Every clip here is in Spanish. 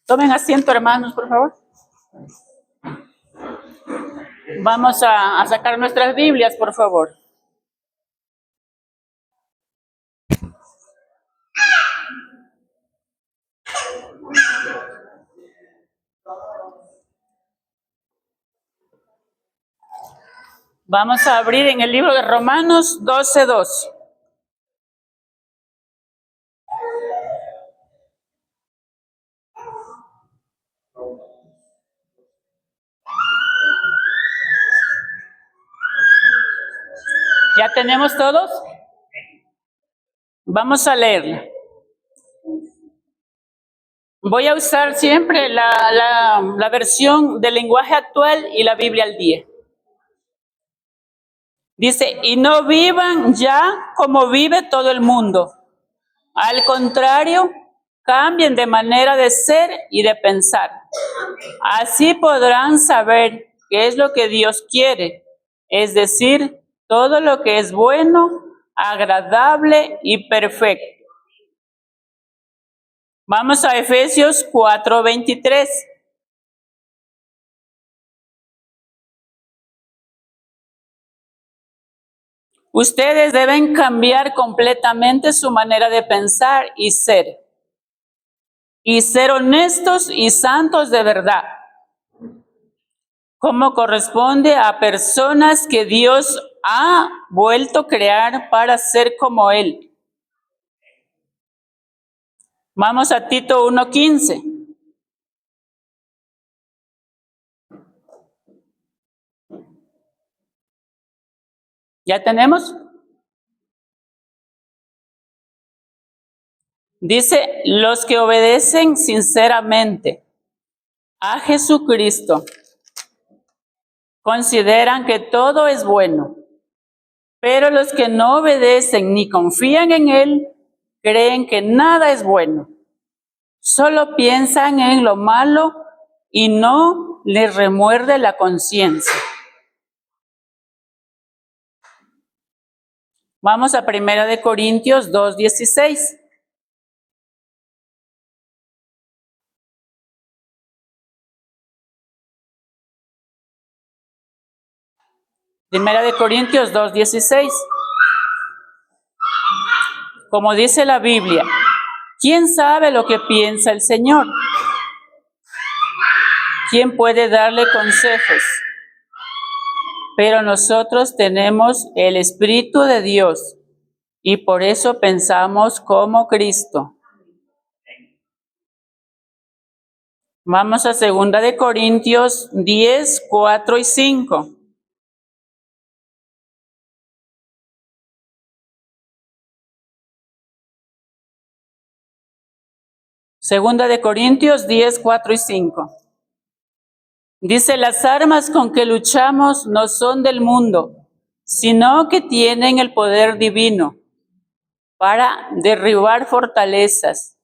Tomen asiento, hermanos, por favor. Vamos a sacar nuestras Biblias, por favor. Vamos a abrir en el libro de Romanos 12:2. ¿Ya tenemos todos? Vamos a leerla. Voy a usar siempre la versión del lenguaje actual y la Biblia al día. Dice, y no vivan ya como vive todo el mundo. Al contrario, cambien de manera de ser y de pensar. Así podrán saber qué es lo que Dios quiere, es decir, todo lo que es bueno, agradable y perfecto. Vamos a Efesios 4:23. Ustedes deben cambiar completamente su manera de pensar y ser honestos y santos de verdad, como corresponde a personas que Dios ha vuelto a crear para ser como Él. Vamos a Tito 1:15. ¿Ya tenemos? Dice, los que obedecen sinceramente a Jesucristo consideran que todo es bueno, pero los que no obedecen ni confían en Él creen que nada es bueno. Solo piensan en lo malo y no les remuerde la conciencia. Vamos a 1 Corintios 2:16. Primera de Corintios 2:16. Como dice la Biblia, ¿quién sabe lo que piensa el Señor? ¿Quién puede darle consejos? Pero nosotros tenemos el Espíritu de Dios y por eso pensamos como Cristo. Vamos a 2 de Corintios 10, 4 y 5. Segunda de Corintios 10, 4 y 5. Dice, las armas con que luchamos no son del mundo, sino que tienen el poder divino para derribar fortalezas.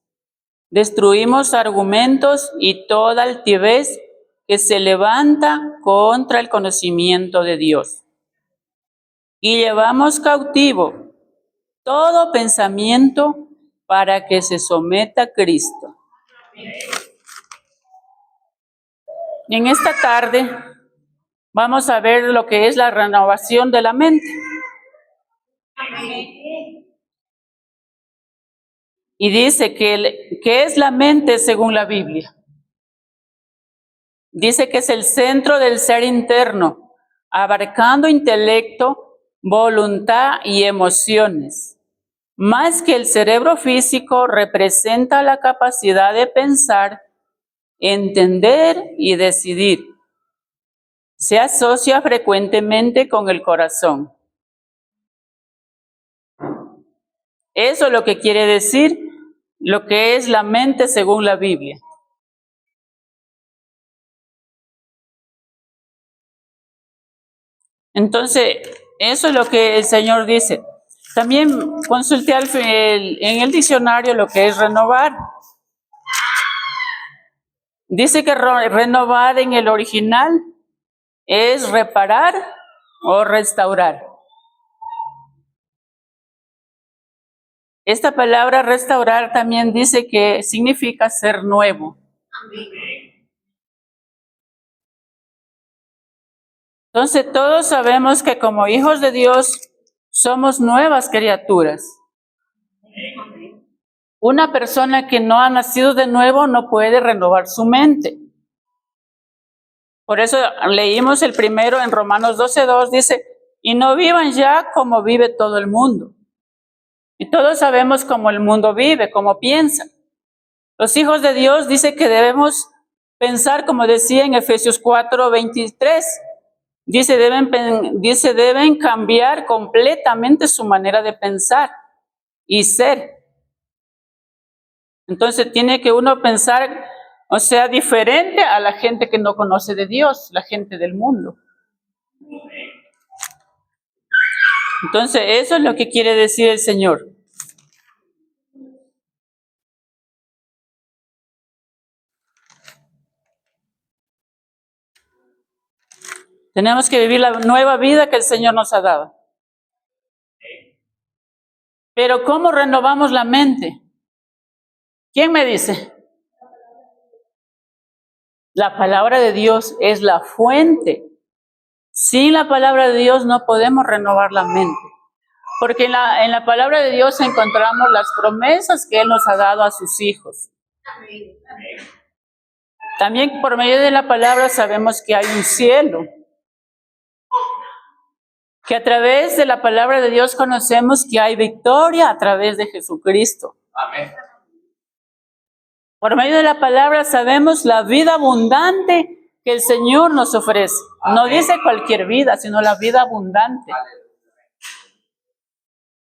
Destruimos argumentos y toda altivez que se levanta contra el conocimiento de Dios. Y llevamos cautivo todo pensamiento para que se someta a Cristo. En esta tarde vamos a ver lo que es la renovación de la mente. Y dice que es la mente según la Biblia. Dice que es el centro del ser interno, abarcando intelecto, voluntad y emociones. Más que el cerebro físico, representa la capacidad de pensar, entender y decidir. Se asocia frecuentemente con el corazón. Eso es lo que quiere decir lo que es la mente según la Biblia. Entonces, eso es lo que el Señor dice. También consulté en el diccionario lo que es renovar. Dice que renovar en el original es reparar o restaurar. Esta palabra restaurar también dice que significa ser nuevo. Entonces todos sabemos que como hijos de Dios somos nuevas criaturas. Una persona que no ha nacido de nuevo no puede renovar su mente. Por eso leímos el primero en Romanos 12:2, dice, y no vivan ya como vive todo el mundo. Y todos sabemos cómo el mundo vive, cómo piensa. Los hijos de Dios dice que debemos pensar, como decía en Efesios 4:23, deben cambiar completamente su manera de pensar y ser. Entonces tiene que uno pensar, o sea, diferente a la gente que no conoce de Dios, la gente del mundo. Entonces eso es lo que quiere decir el Señor. Tenemos que vivir la nueva vida que el Señor nos ha dado. Pero ¿cómo renovamos la mente? ¿Quién me dice? La palabra de Dios es la fuente. Sin la palabra de Dios no podemos renovar la mente. Porque en la palabra de Dios encontramos las promesas que Él nos ha dado a sus hijos. También por medio de la palabra sabemos que hay un cielo. Que a través de la palabra de Dios conocemos que hay victoria a través de Jesucristo. Amén. Por medio de la palabra sabemos la vida abundante que el Señor nos ofrece. Amén. No dice cualquier vida, sino la vida abundante.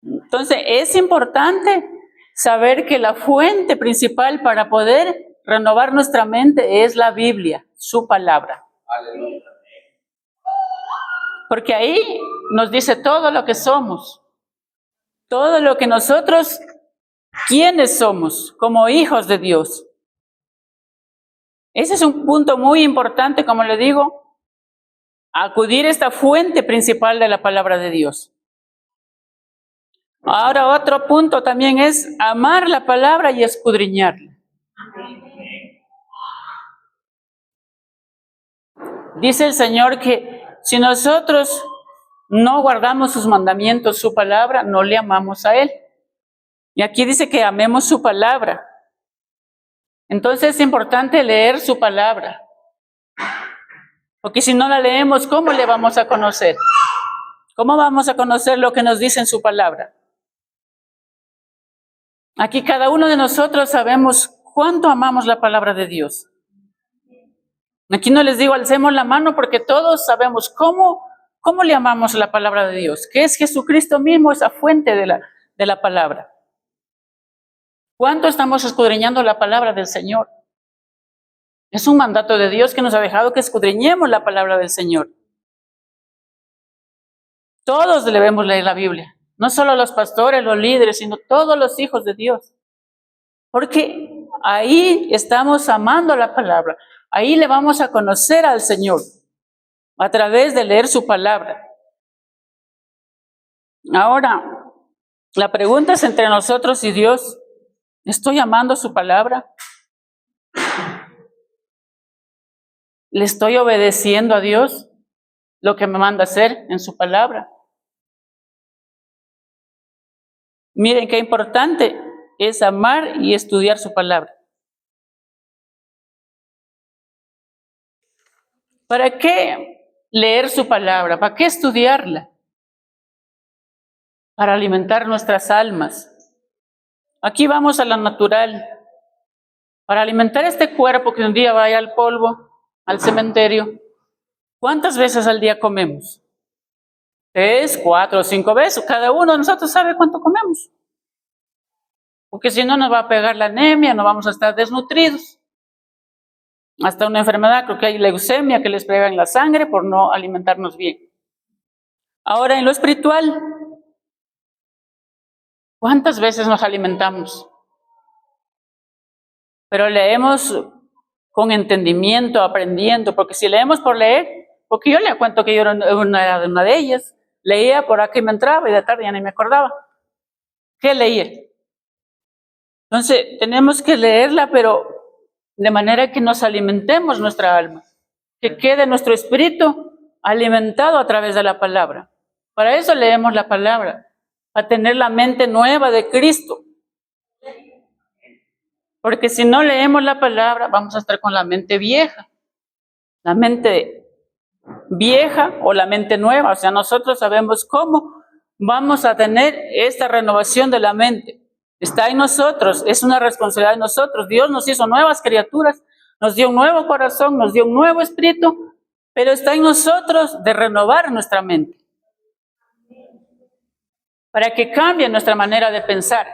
Entonces es importante saber que la fuente principal para poder renovar nuestra mente es la Biblia, su palabra. Aleluya. Porque ahí nos dice todo lo que somos, todo lo que nosotros, quiénes somos como hijos de Dios. Ese es un punto muy importante, como le digo, acudir a esta fuente principal de la palabra de Dios. Ahora otro punto también es amar la palabra y escudriñarla. Dice el Señor que si nosotros no guardamos sus mandamientos, su palabra, no le amamos a Él. Y aquí dice que amemos su palabra. Entonces es importante leer su palabra. Porque si no la leemos, ¿cómo le vamos a conocer? ¿Cómo vamos a conocer lo que nos dice en su palabra? Aquí cada uno de nosotros sabemos cuánto amamos la palabra de Dios. Aquí no les digo alcemos la mano porque todos sabemos cómo le amamos la palabra de Dios, que es Jesucristo mismo, esa fuente de la palabra. ¿Cuánto estamos escudriñando la palabra del Señor? Es un mandato de Dios que nos ha dejado que escudriñemos la palabra del Señor. Todos debemos leer la Biblia, no solo los pastores, los líderes, sino todos los hijos de Dios. Porque ahí estamos amando la palabra. Ahí le vamos a conocer al Señor a través de leer su palabra. Ahora, la pregunta es entre nosotros y Dios. ¿Estoy amando su palabra? ¿Le estoy obedeciendo a Dios lo que me manda hacer en su palabra? Miren qué importante es amar y estudiar su palabra. ¿Para qué leer su palabra? ¿Para qué estudiarla? Para alimentar nuestras almas. Aquí vamos a lo natural. Para alimentar este cuerpo que un día vaya al polvo, al cementerio, ¿cuántas veces al día comemos? 3, 4, 5 veces. Cada uno de nosotros sabe cuánto comemos. Porque si no nos va a pegar la anemia, no vamos a estar desnutridos. Hasta una enfermedad, creo que hay leucemia que les pega en la sangre por no alimentarnos bien. Ahora, en lo espiritual, ¿cuántas veces nos alimentamos? Pero leemos con entendimiento, aprendiendo, porque si leemos por leer, porque yo le cuento que yo era una de ellas, leía por aquí me entraba y de tarde ya ni me acordaba. ¿Qué leía? Entonces, tenemos que leerla, pero de manera que nos alimentemos nuestra alma, que quede nuestro espíritu alimentado a través de la palabra. Para eso leemos la palabra, para tener la mente nueva de Cristo. Porque si no leemos la palabra, vamos a estar con la mente vieja. La mente vieja o la mente nueva. O sea, nosotros sabemos cómo vamos a tener esta renovación de la mente. Está en nosotros, es una responsabilidad de nosotros. Dios nos hizo nuevas criaturas, nos dio un nuevo corazón, nos dio un nuevo espíritu, pero está en nosotros de renovar nuestra mente, para que cambie nuestra manera de pensar.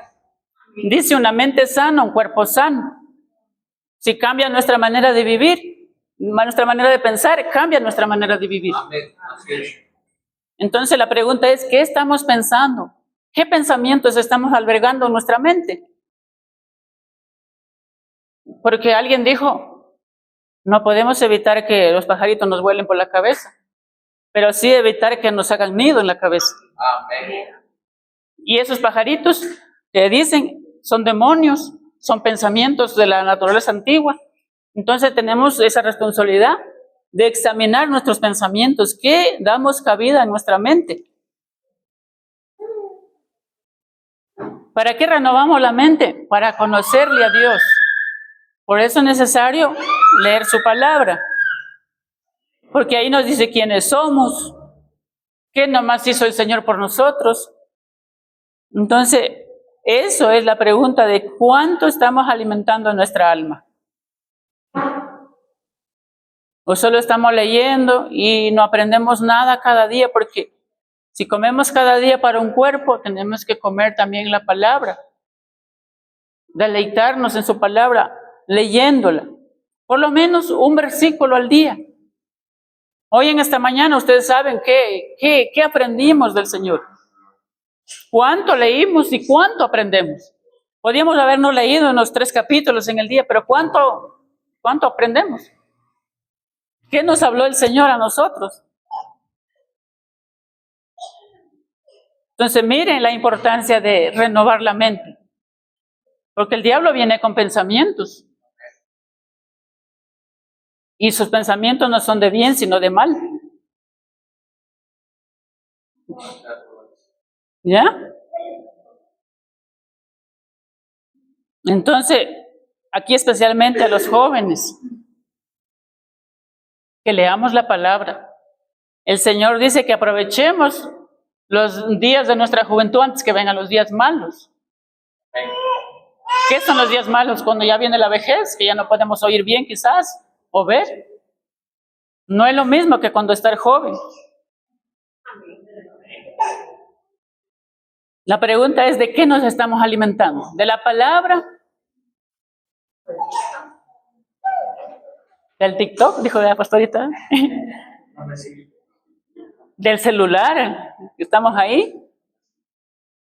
Dice una mente sana, un cuerpo sano. Si cambia nuestra manera de vivir, nuestra manera de pensar, cambia nuestra manera de vivir. Entonces la pregunta es, ¿qué estamos pensando? ¿Qué pensamientos estamos albergando en nuestra mente? Porque alguien dijo, no podemos evitar que los pajaritos nos vuelen por la cabeza, pero sí evitar que nos hagan nido en la cabeza. Y esos pajaritos que dicen son demonios, son pensamientos de la naturaleza antigua. Entonces tenemos esa responsabilidad de examinar nuestros pensamientos, ¿qué damos cabida en nuestra mente? ¿Para qué renovamos la mente? Para conocerle a Dios. Por eso es necesario leer su palabra, porque ahí nos dice quiénes somos, qué nomás hizo el Señor por nosotros. Entonces, eso es la pregunta de cuánto estamos alimentando nuestra alma. O solo estamos leyendo y no aprendemos nada cada día, porque si comemos cada día para un cuerpo, tenemos que comer también la palabra, deleitarnos en su palabra, leyéndola, por lo menos un versículo al día. Hoy en esta mañana ustedes saben qué aprendimos del Señor, cuánto leímos y cuánto aprendemos. Podíamos habernos leído unos 3 capítulos en el día, pero ¿cuánto aprendemos? ¿Qué nos habló el Señor a nosotros? Entonces miren la importancia de renovar la mente, porque el diablo viene con pensamientos, y sus pensamientos no son de bien, sino de mal. ¿Ya? Entonces, aquí especialmente a los jóvenes, que leamos la palabra. El Señor dice que aprovechemos los días de nuestra juventud antes que vengan los días malos. ¿Qué son los días malos? Cuando ya viene la vejez, que ya no podemos oír bien quizás, o ver. No es lo mismo que cuando estar joven. La pregunta es, ¿de qué nos estamos alimentando? ¿De la palabra? ¿Del TikTok? Dijo la pastorita. ¿Del celular? ¿Estamos ahí?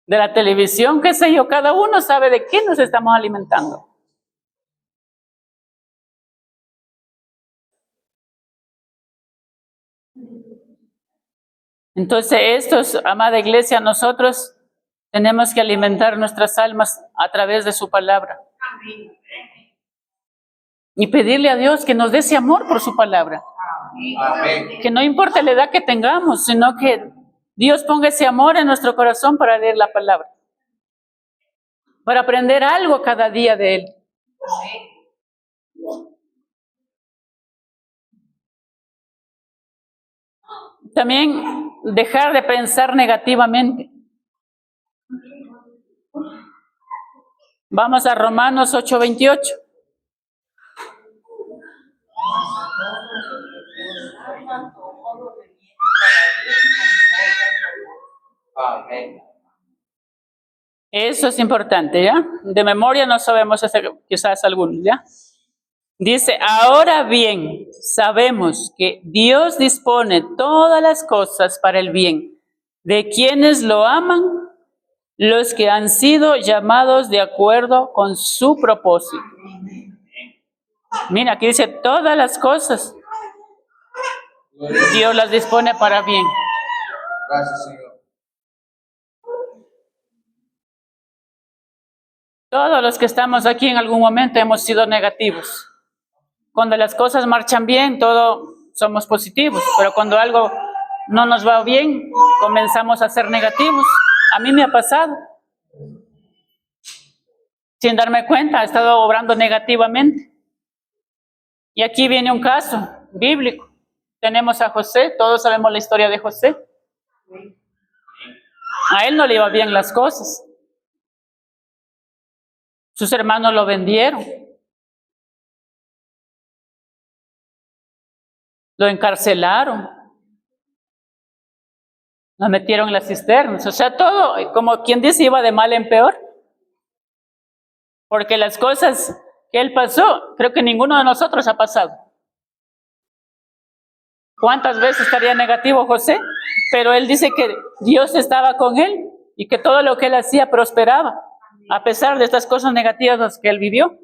¿De la televisión? ¿Qué sé yo? Cada uno sabe de qué nos estamos alimentando. Entonces, estos, amada iglesia, nosotros tenemos que alimentar nuestras almas a través de su palabra. Y pedirle a Dios que nos dé ese amor por su palabra. Que no importa la edad que tengamos, sino que Dios ponga ese amor en nuestro corazón para leer la palabra. Para aprender algo cada día de Él. También dejar de pensar negativamente. Vamos a Romanos 8:28. Amén. Eso es importante, ¿ya? De memoria no sabemos hacer quizás algunos, ¿ya? Dice, ahora bien, sabemos que Dios dispone todas las cosas para el bien de quienes lo aman, los que han sido llamados de acuerdo con su propósito. Mira, aquí dice todas las cosas. Dios las dispone para bien. Gracias, Señor. Todos los que estamos aquí en algún momento hemos sido negativos. Cuando las cosas marchan bien, todos somos positivos, pero cuando algo no nos va bien, comenzamos a ser negativos. A mí me ha pasado. Sin darme cuenta, he estado obrando negativamente. Y aquí viene un caso bíblico. Tenemos a José, todos sabemos la historia de José. A él no le iban bien las cosas. Sus hermanos lo vendieron. Lo encarcelaron. Lo metieron en las cisternas. O sea, todo, como quien dice, iba de mal en peor. Porque las cosas que él pasó, creo que ninguno de nosotros ha pasado. ¿Cuántas veces estaría negativo José? Pero él dice que Dios estaba con él y que todo lo que él hacía prosperaba, a pesar de estas cosas negativas que él vivió.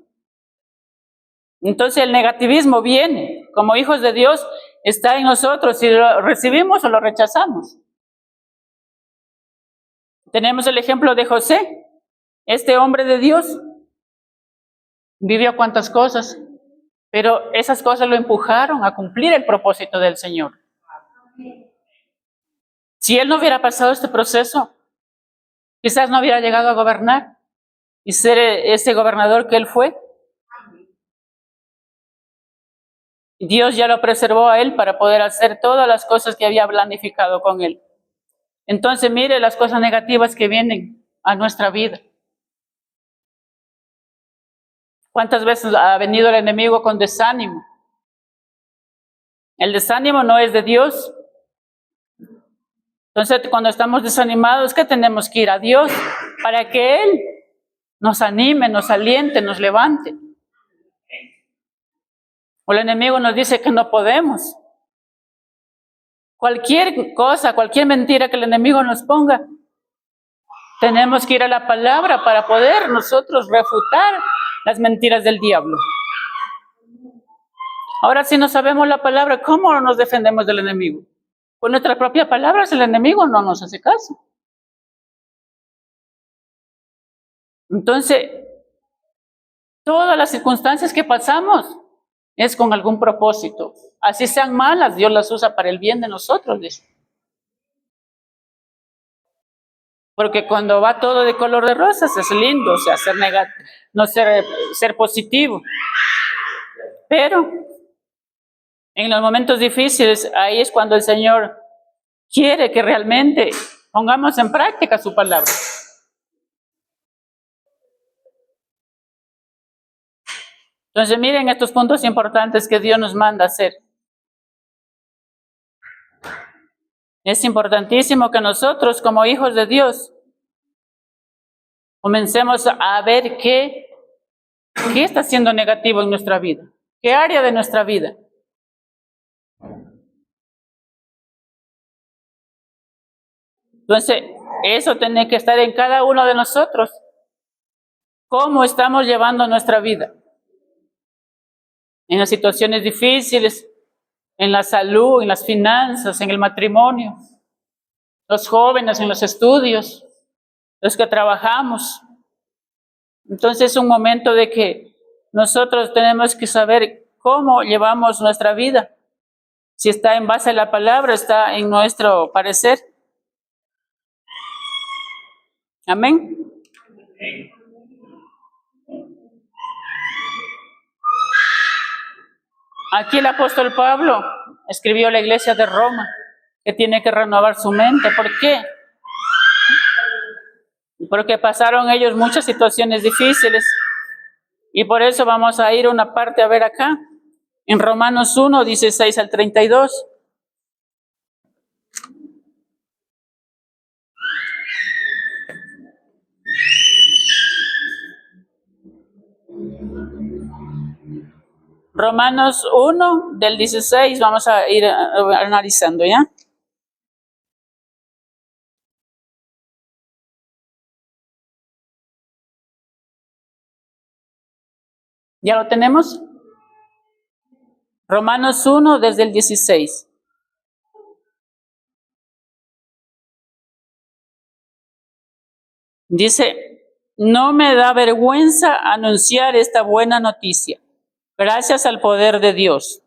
Entonces el negativismo viene, como hijos de Dios, está en nosotros, si lo recibimos o lo rechazamos. Tenemos el ejemplo de José, este hombre de Dios. Vivió cuantas cosas, pero esas cosas lo empujaron a cumplir el propósito del Señor. Si él no hubiera pasado este proceso, quizás no hubiera llegado a gobernar y ser ese gobernador que él fue. Dios ya lo preservó a él para poder hacer todas las cosas que había planificado con él. Entonces, mire las cosas negativas que vienen a nuestra vida. ¿Cuántas veces ha venido el enemigo con desánimo? El desánimo no es de Dios. Entonces, cuando estamos desanimados, ¿qué tenemos que ir? A Dios para que Él nos anime, nos aliente, nos levante. O el enemigo nos dice que no podemos. Cualquier cosa, cualquier mentira que el enemigo nos ponga, tenemos que ir a la palabra para poder nosotros refutar las mentiras del diablo. Ahora, si no sabemos la palabra, ¿cómo nos defendemos del enemigo? Con nuestra propia palabra, el enemigo no nos hace caso. Entonces, todas las circunstancias que pasamos es con algún propósito. Así sean malas, Dios las usa para el bien de nosotros, dice. Porque cuando va todo de color de rosas es lindo, o sea, ser negativo, no ser positivo. Pero en los momentos difíciles, ahí es cuando el Señor quiere que realmente pongamos en práctica su palabra. Entonces, miren estos puntos importantes que Dios nos manda hacer. Es importantísimo que nosotros, como hijos de Dios, comencemos a ver qué está siendo negativo en nuestra vida, qué área de nuestra vida. Entonces, eso tiene que estar en cada uno de nosotros. ¿Cómo estamos llevando nuestra vida? En las situaciones difíciles, en la salud, en las finanzas, en el matrimonio, los jóvenes en los estudios, los que trabajamos. Entonces es un momento de que nosotros tenemos que saber cómo llevamos nuestra vida. Si está en base a la palabra, está en nuestro parecer. Amén. Aquí el apóstol Pablo escribió a la iglesia de Roma que tiene que renovar su mente. ¿Por qué? Porque pasaron ellos muchas situaciones difíciles. Y por eso vamos a ir una parte a ver acá. En Romanos 1, 16 al 32. Romanos 1, del 16, vamos a ir analizando, ¿ya? ¿Ya lo tenemos? Romanos 1, desde el 16. Dice, no me da vergüenza anunciar esta buena noticia, gracias al poder de Dios.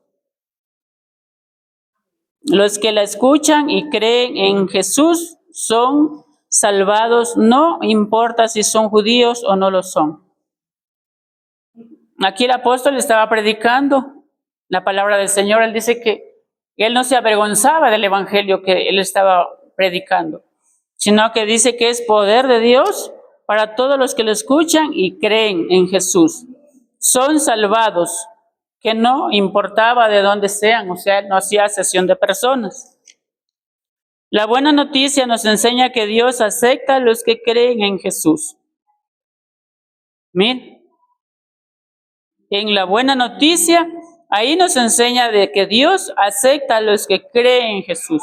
Los que la escuchan y creen en Jesús son salvados, no importa si son judíos o no lo son. Aquí el apóstol estaba predicando la palabra del Señor. Él dice que él no se avergonzaba del evangelio que él estaba predicando, sino que dice que es poder de Dios para todos los que lo escuchan y creen en Jesús. Son salvados, que no importaba de dónde sean, o sea, no hacía acepción de personas. La buena noticia nos enseña que Dios acepta a los que creen en Jesús. Miren, en la buena noticia, ahí nos enseña de que Dios acepta a los que creen en Jesús.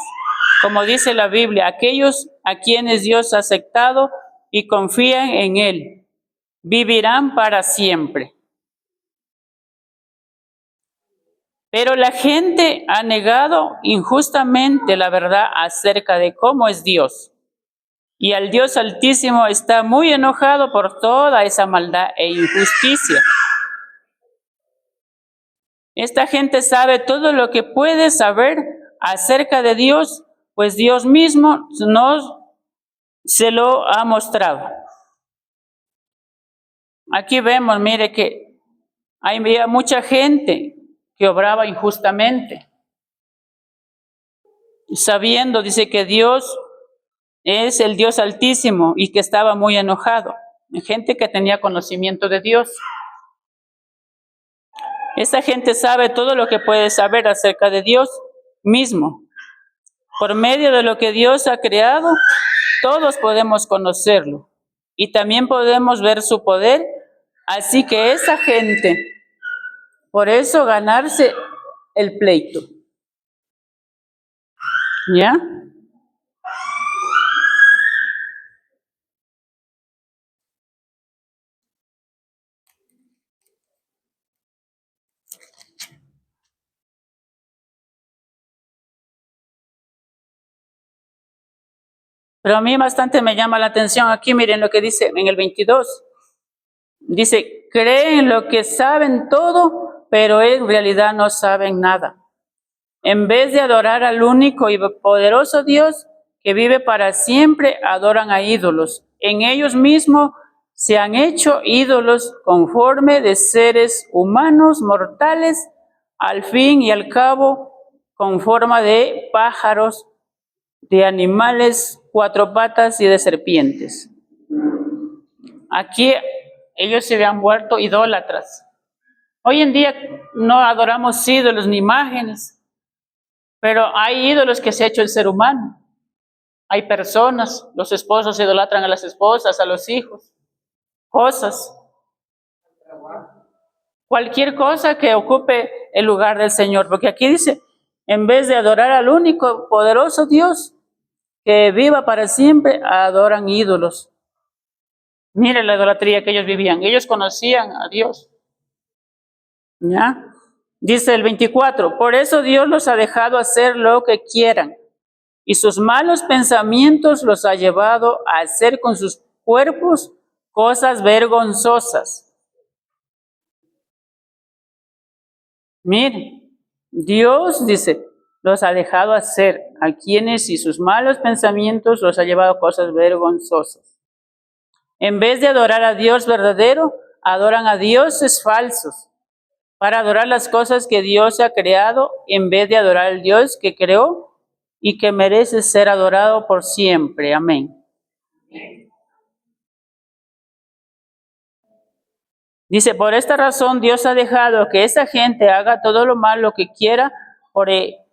Como dice la Biblia, aquellos a quienes Dios ha aceptado y confían en Él, vivirán para siempre. Pero la gente ha negado injustamente la verdad acerca de cómo es Dios. Y al Dios Altísimo está muy enojado por toda esa maldad e injusticia. Esta gente sabe todo lo que puede saber acerca de Dios, pues Dios mismo se lo ha mostrado. Aquí vemos, mire que había mucha gente que obraba injustamente, sabiendo, dice que Dios es el Dios Altísimo y que estaba muy enojado. Gente que tenía conocimiento de Dios. Esa gente sabe todo lo que puede saber acerca de Dios mismo. Por medio de lo que Dios ha creado, todos podemos conocerlo y también podemos ver su poder. Así que esa gente, por eso ganarse el pleito. ¿Ya? Pero a mí bastante me llama la atención aquí, miren lo que dice en el 22. Dice, creen lo que saben todo, pero en realidad no saben nada. En vez de adorar al único y poderoso Dios que vive para siempre, adoran a ídolos. En ellos mismos se han hecho ídolos conforme de seres humanos mortales, al fin y al cabo, con forma de pájaros, de animales, cuatro patas y de serpientes. Aquí ellos se habían vuelto idólatras. Hoy en día no adoramos ídolos ni imágenes, pero hay ídolos que se ha hecho el ser humano. Hay personas, los esposos idolatran a las esposas, a los hijos, cosas. Cualquier cosa que ocupe el lugar del Señor, porque aquí dice, en vez de adorar al único poderoso Dios, que viva para siempre, adoran ídolos. Mire la idolatría que ellos vivían. Ellos conocían a Dios. ¿Ya? Dice el 24, por eso Dios los ha dejado hacer lo que quieran, y sus malos pensamientos los ha llevado a hacer con sus cuerpos cosas vergonzosas. Mire, Dios dice, los ha dejado hacer a quienes y sus malos pensamientos los ha llevado a cosas vergonzosas. En vez de adorar a Dios verdadero, adoran a dioses falsos, para adorar las cosas que Dios ha creado, en vez de adorar al Dios que creó y que merece ser adorado por siempre. Amén. Dice, por esta razón Dios ha dejado que esa gente haga todo lo malo que quiera. Por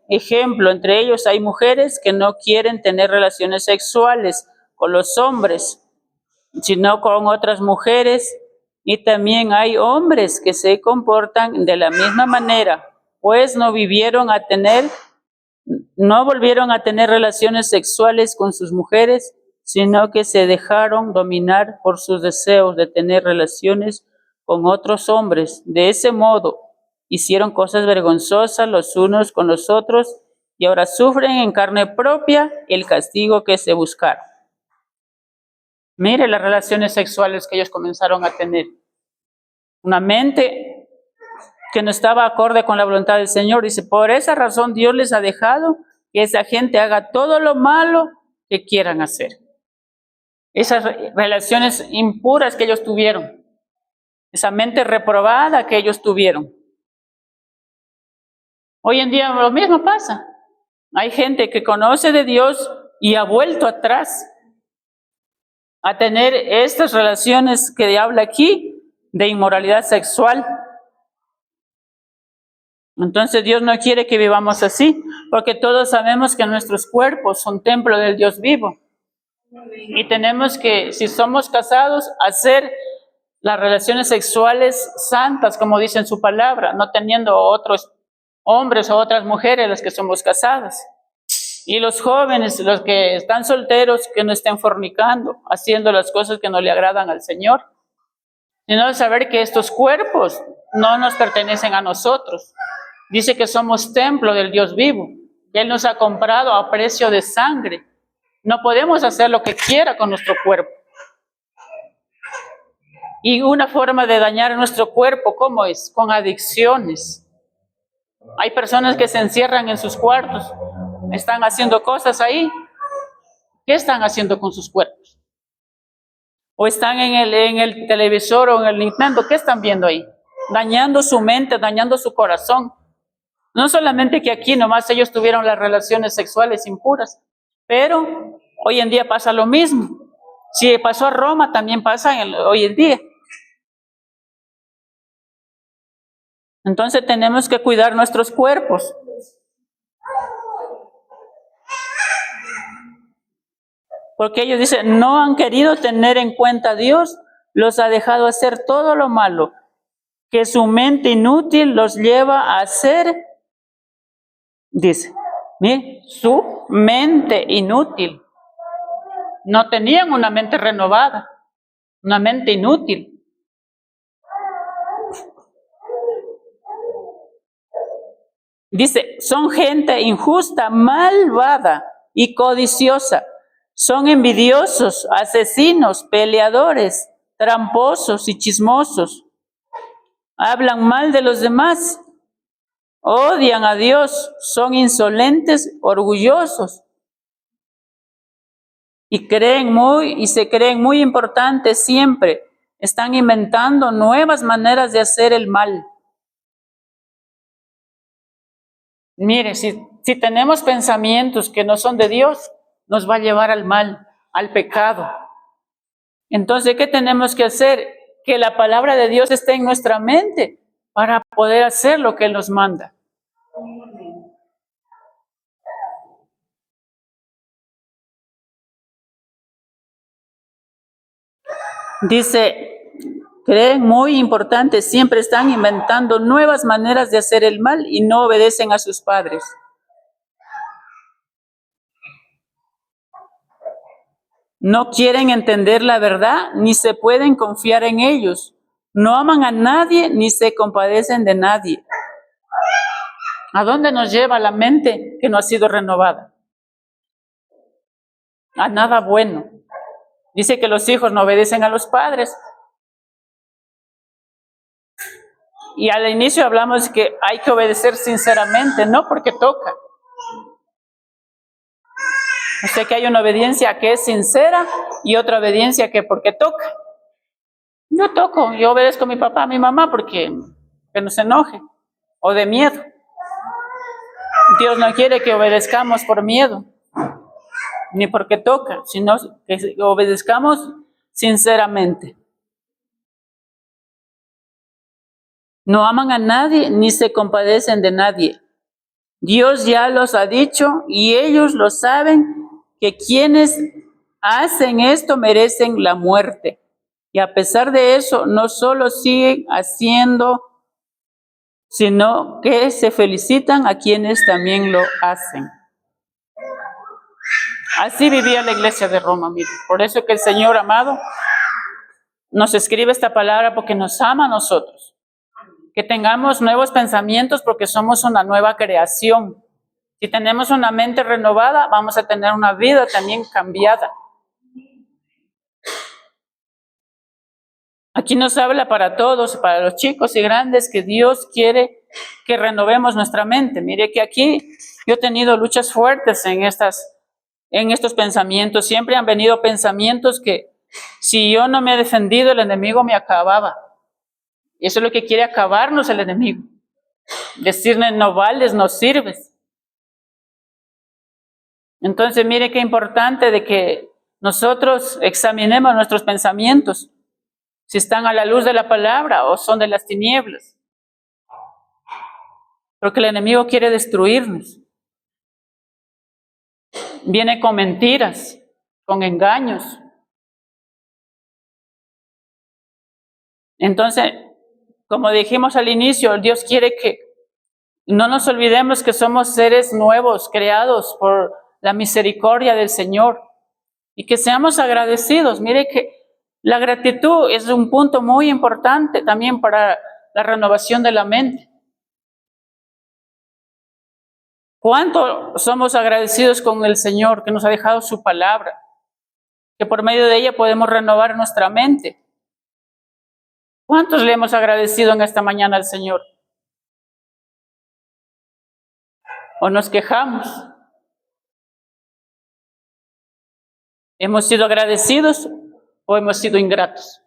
ejemplo, entre ellos hay mujeres que no quieren tener relaciones sexuales con los hombres, sino con otras mujeres. Y también hay hombres que se comportan de la misma manera, pues no volvieron a tener relaciones sexuales con sus mujeres, sino que se dejaron dominar por sus deseos de tener relaciones con otros hombres. De ese modo, hicieron cosas vergonzosas los unos con los otros y ahora sufren en carne propia el castigo que se buscaron. Mire las relaciones sexuales que ellos comenzaron a tener. Una mente que no estaba acorde con la voluntad del Señor. Dice, por esa razón Dios les ha dejado que esa gente haga todo lo malo que quieran hacer. Esas relaciones impuras que ellos tuvieron. Esa mente reprobada que ellos tuvieron. Hoy en día lo mismo pasa. Hay gente que conoce de Dios y ha vuelto atrás a tener estas relaciones que habla aquí de inmoralidad sexual. Entonces Dios no quiere que vivamos así, porque todos sabemos que nuestros cuerpos son templo del Dios vivo. Y tenemos que, si somos casados, hacer las relaciones sexuales santas, como dice en su palabra, no teniendo otros hombres o otras mujeres los que somos casadas. Y los jóvenes, los que están solteros, que no estén fornicando, haciendo las cosas que no le agradan al Señor, sino saber que estos cuerpos no nos pertenecen a nosotros. Dice que somos templo del Dios vivo, que Él nos ha comprado a precio de sangre. No podemos hacer lo que quiera con nuestro cuerpo. Y una forma de dañar nuestro cuerpo, ¿cómo es? Con adicciones. Hay personas que se encierran en sus cuartos, están haciendo cosas ahí. ¿Qué están haciendo con sus cuerpos? O están en el televisor o en el Nintendo, ¿qué están viendo ahí? Dañando su mente, dañando su corazón. No solamente que aquí nomás ellos tuvieron las relaciones sexuales impuras, pero hoy en día pasa lo mismo. Si pasó a Roma, también pasa hoy en día. Entonces tenemos que cuidar nuestros cuerpos. Porque ellos dicen, no han querido tener en cuenta a Dios, los ha dejado hacer todo lo malo, que su mente inútil los lleva a hacer, dice, mire, su mente inútil. No tenían una mente renovada, una mente inútil. Dice, son gente injusta, malvada y codiciosa. Son envidiosos, asesinos, peleadores, tramposos y chismosos. Hablan mal de los demás. Odian a Dios. Son insolentes, orgullosos. Y se creen muy importantes siempre. Están inventando nuevas maneras de hacer el mal. Mire, si tenemos pensamientos que no son de Dios, nos va a llevar al mal, al pecado. Entonces, ¿qué tenemos que hacer? Que la palabra de Dios esté en nuestra mente para poder hacer lo que Él nos manda. Dice, creen muy importante, siempre están inventando nuevas maneras de hacer el mal y no obedecen a sus padres. No quieren entender la verdad, ni se pueden confiar en ellos. No aman a nadie, ni se compadecen de nadie. ¿A dónde nos lleva la mente que no ha sido renovada? A nada bueno. Dice que los hijos no obedecen a los padres. Y al inicio hablamos que hay que obedecer sinceramente, no porque toca. O sea que hay una obediencia que es sincera y otra obediencia que porque toca. Yo toco, yo obedezco a mi papá, a mi mamá porque que no se enoje o de miedo. Dios no quiere que obedezcamos por miedo, ni porque toca, sino que obedezcamos sinceramente. No aman a nadie ni se compadecen de nadie. Dios ya los ha dicho y ellos lo saben que quienes hacen esto merecen la muerte. Y a pesar de eso, no solo siguen haciendo, sino que se felicitan a quienes también lo hacen. Así vivía la iglesia de Roma, mire. Por eso que el Señor amado nos escribe esta palabra porque nos ama a nosotros. Que tengamos nuevos pensamientos porque somos una nueva creación. Si tenemos una mente renovada, vamos a tener una vida también cambiada. Aquí nos habla para todos, para los chicos y grandes, que Dios quiere que renovemos nuestra mente. Mire que aquí yo he tenido luchas fuertes en estos pensamientos. Siempre han venido pensamientos que si yo no me he defendido, el enemigo me acababa. Y eso es lo que quiere acabarnos el enemigo. Decirle no vales, no sirves. Entonces mire qué importante de que nosotros examinemos nuestros pensamientos. Si están a la luz de la palabra o son de las tinieblas. Porque el enemigo quiere destruirnos. Viene con mentiras, con engaños. Entonces, como dijimos al inicio, Dios quiere que no nos olvidemos que somos seres nuevos, creados por la misericordia del Señor. Y que seamos agradecidos. Mire que la gratitud es un punto muy importante también para la renovación de la mente. ¿Cuánto somos agradecidos con el Señor que nos ha dejado su palabra? Que por medio de ella podemos renovar nuestra mente. ¿Cuántos le hemos agradecido en esta mañana al Señor? ¿O nos quejamos? ¿Hemos sido agradecidos o hemos sido ingratos?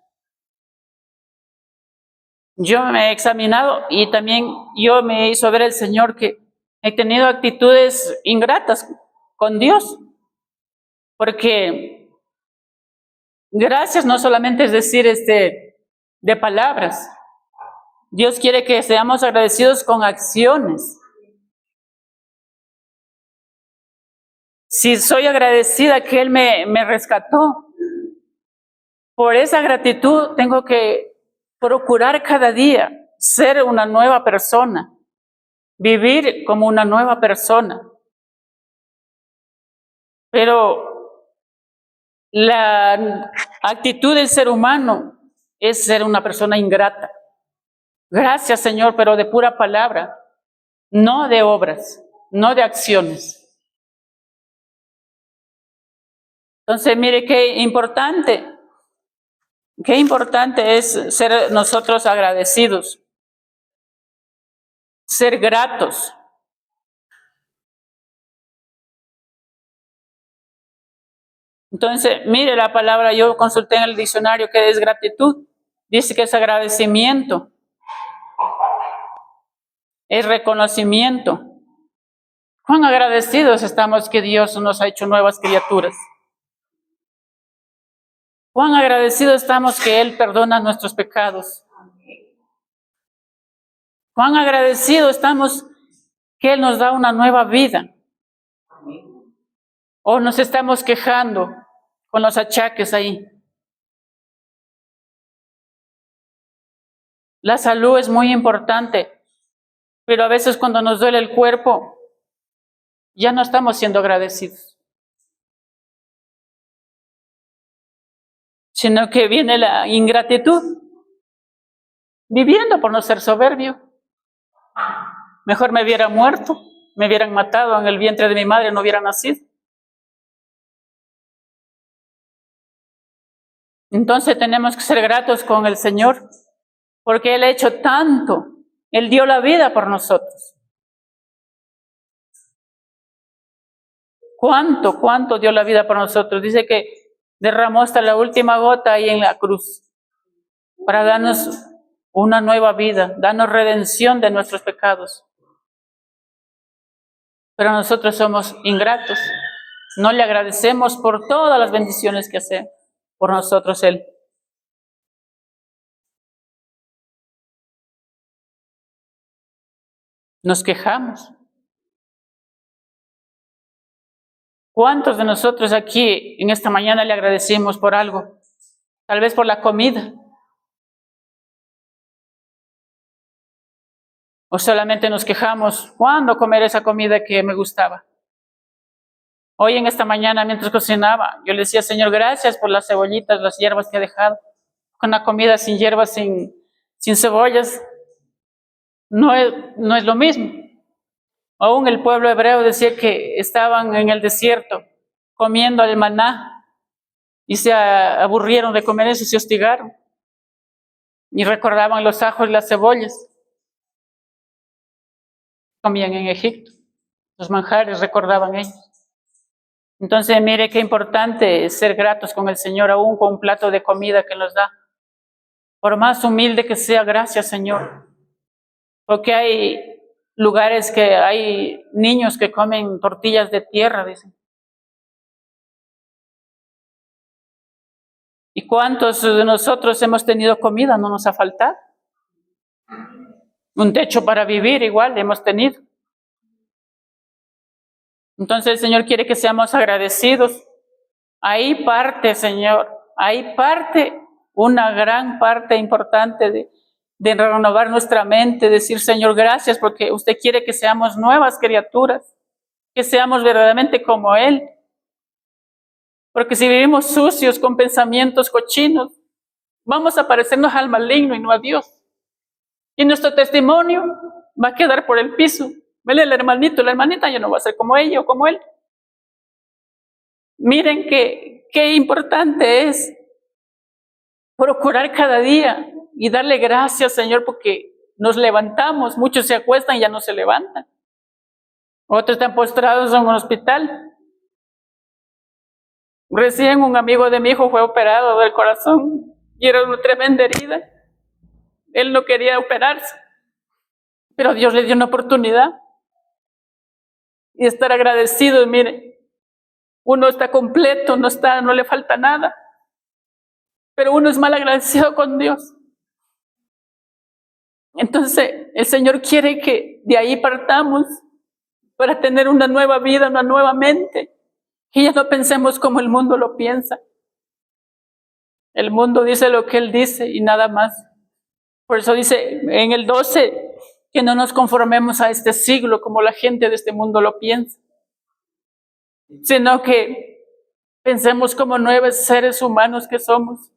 Yo me he examinado y también yo me hizo ver el Señor que he tenido actitudes ingratas con Dios. Porque gracias no solamente es decir de palabras. Dios quiere que seamos agradecidos con acciones. Si soy agradecida que Él me rescató, por esa gratitud tengo que procurar cada día ser una nueva persona, vivir como una nueva persona. Pero la actitud del ser humano es ser una persona ingrata. Gracias, Señor, pero de pura palabra, no de obras, no de acciones. Entonces, mire qué importante es ser nosotros agradecidos, ser gratos. Entonces, mire la palabra, yo consulté en el diccionario que es gratitud, dice que es agradecimiento, es reconocimiento. ¿Cuán agradecidos estamos que Dios nos ha hecho nuevas criaturas? ¿Cuán agradecidos estamos que Él perdona nuestros pecados? ¿Cuán agradecidos estamos que Él nos da una nueva vida? ¿O nos estamos quejando con los achaques ahí? La salud es muy importante, pero a veces cuando nos duele el cuerpo, ya no estamos siendo agradecidos. Sino que viene la ingratitud, viviendo por no ser soberbio. Mejor me hubiera muerto, me hubieran matado en el vientre de mi madre, no hubiera nacido. Entonces tenemos que ser gratos con el Señor, porque Él ha hecho tanto, Él dio la vida por nosotros. ¿Cuánto dio la vida por nosotros? Dice que derramó hasta la última gota ahí en la cruz, para darnos una nueva vida, darnos redención de nuestros pecados. Pero nosotros somos ingratos, no le agradecemos por todas las bendiciones que hace por nosotros Él. Nos quejamos. ¿Cuántos de nosotros aquí en esta mañana le agradecimos por algo? Tal vez por la comida. O solamente nos quejamos, ¿cuándo comer esa comida que me gustaba? Hoy en esta mañana mientras cocinaba, yo le decía, Señor, gracias por las cebollitas, las hierbas que ha dejado. Una comida sin hierbas, sin cebollas, no es lo mismo. Aún el pueblo hebreo decía que estaban en el desierto comiendo el maná y se aburrieron de comer eso y se hostigaron. y recordaban los ajos y las cebollas. Comían en Egipto. Los manjares recordaban ellos. Entonces, mire qué importante es ser gratos con el Señor, aún con un plato de comida que nos da. Por más humilde que sea, gracias, Señor. Porque hay lugares que hay niños que comen tortillas de tierra, dicen. ¿Y cuántos de nosotros hemos tenido comida? No nos ha faltado. Un techo para vivir igual hemos tenido. Entonces el Señor quiere que seamos agradecidos. Ahí parte, Señor, ahí parte una gran parte importante de renovar nuestra mente, decir, Señor, gracias porque usted quiere que seamos nuevas criaturas, que seamos verdaderamente como Él. Porque si vivimos sucios con pensamientos cochinos, vamos a parecernos al maligno y no a Dios. Y nuestro testimonio va a quedar por el piso. Vele el hermanito, la hermanita, yo no voy a ser como ella o como él. Miren qué importante es procurar cada día y darle gracias, Señor, porque nos levantamos. Muchos se acuestan y ya no se levantan. Otros están postrados en un hospital. Recién un amigo de mi hijo fue operado del corazón y era una tremenda herida. Él no quería operarse, pero Dios le dio una oportunidad. Y estar agradecido, mire, uno está completo, no le falta nada, pero uno es mal agradecido con Dios. Entonces, el Señor quiere que de ahí partamos para tener una nueva vida, una nueva mente, que ya no pensemos como el mundo lo piensa. El mundo dice lo que Él dice y nada más. Por eso dice en el 12 que no nos conformemos a este siglo como la gente de este mundo lo piensa, sino que pensemos como nuevos seres humanos que somos.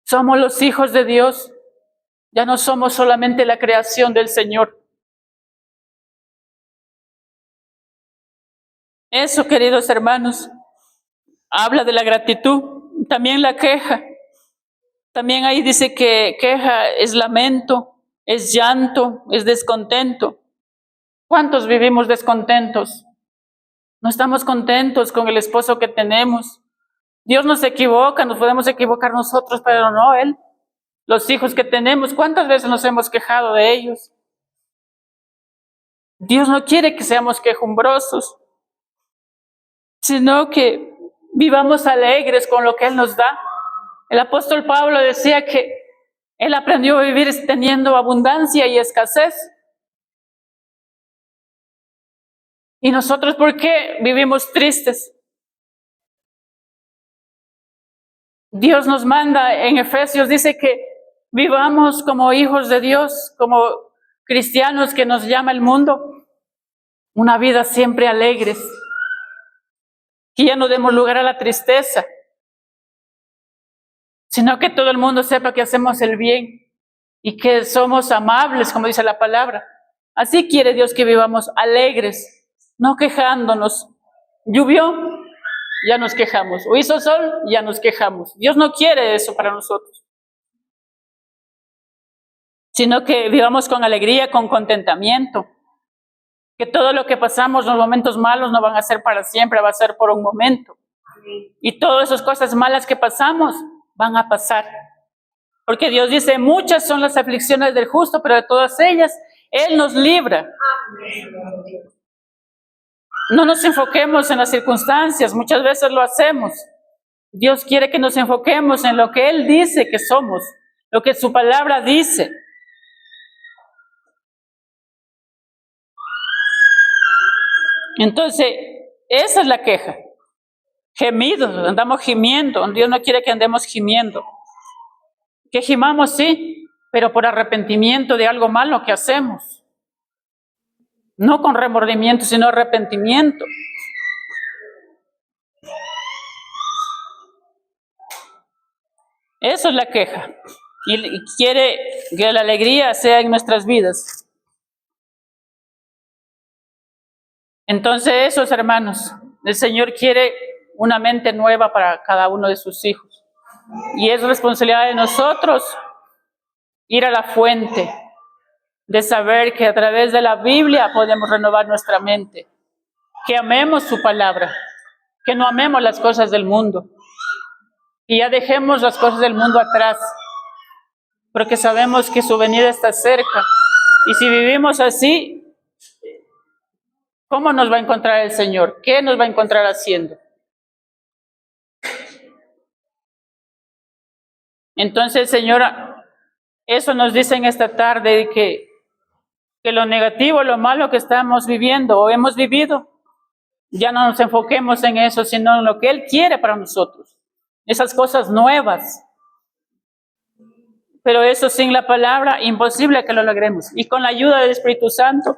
Somos los hijos de Dios, ya no somos solamente la creación del Señor. Eso, queridos hermanos, habla de la gratitud, también la queja. También ahí dice que queja es lamento, es llanto, es descontento. ¿Cuántos vivimos descontentos? No estamos contentos con el esposo que tenemos. Dios nos equivoca, nos podemos equivocar nosotros, pero no Él. Los hijos que tenemos, ¿cuántas veces nos hemos quejado de ellos? Dios no quiere que seamos quejumbrosos, sino que vivamos alegres con lo que Él nos da. El apóstol Pablo decía que él aprendió a vivir teniendo abundancia y escasez. ¿Y nosotros por qué vivimos tristes? Dios nos manda en Efesios, dice que vivamos como hijos de Dios, como cristianos que nos llama el mundo, una vida siempre alegres, que ya no demos lugar a la tristeza, sino que todo el mundo sepa que hacemos el bien y que somos amables, como dice la palabra. Así quiere Dios que vivamos alegres, no quejándonos. Llovió, ya nos quejamos. O hizo sol, ya nos quejamos. Dios no quiere eso para nosotros, sino que vivamos con alegría, con contentamiento. Que todo lo que pasamos, los momentos malos, no van a ser para siempre, va a ser por un momento. Y todas esas cosas malas que pasamos van a pasar. Porque Dios dice, muchas son las aflicciones del justo, pero de todas ellas Él nos libra. No nos enfoquemos en las circunstancias, muchas veces lo hacemos. Dios quiere que nos enfoquemos en lo que Él dice que somos, lo que su palabra dice. Entonces, esa es la queja. Gemidos, andamos gimiendo. Dios no quiere que andemos gimiendo. Que gimamos, sí, pero por arrepentimiento de algo malo que hacemos. No con remordimiento, sino arrepentimiento. Eso es la queja. Y quiere que la alegría sea en nuestras vidas. Entonces, esos hermanos, el Señor quiere una mente nueva para cada uno de sus hijos. Y es responsabilidad de nosotros ir a la fuente, de saber que a través de la Biblia podemos renovar nuestra mente, que amemos su palabra, que no amemos las cosas del mundo, y ya dejemos las cosas del mundo atrás, porque sabemos que su venida está cerca, y si vivimos así, ¿cómo nos va a encontrar el Señor? ¿Qué nos va a encontrar haciendo? Entonces, Señora, eso nos dice en esta tarde que lo negativo, lo malo que estamos viviendo o hemos vivido, ya no nos enfoquemos en eso, sino en lo que Él quiere para nosotros. Esas cosas nuevas. Pero eso sin la palabra, imposible que lo logremos. Y con la ayuda del Espíritu Santo,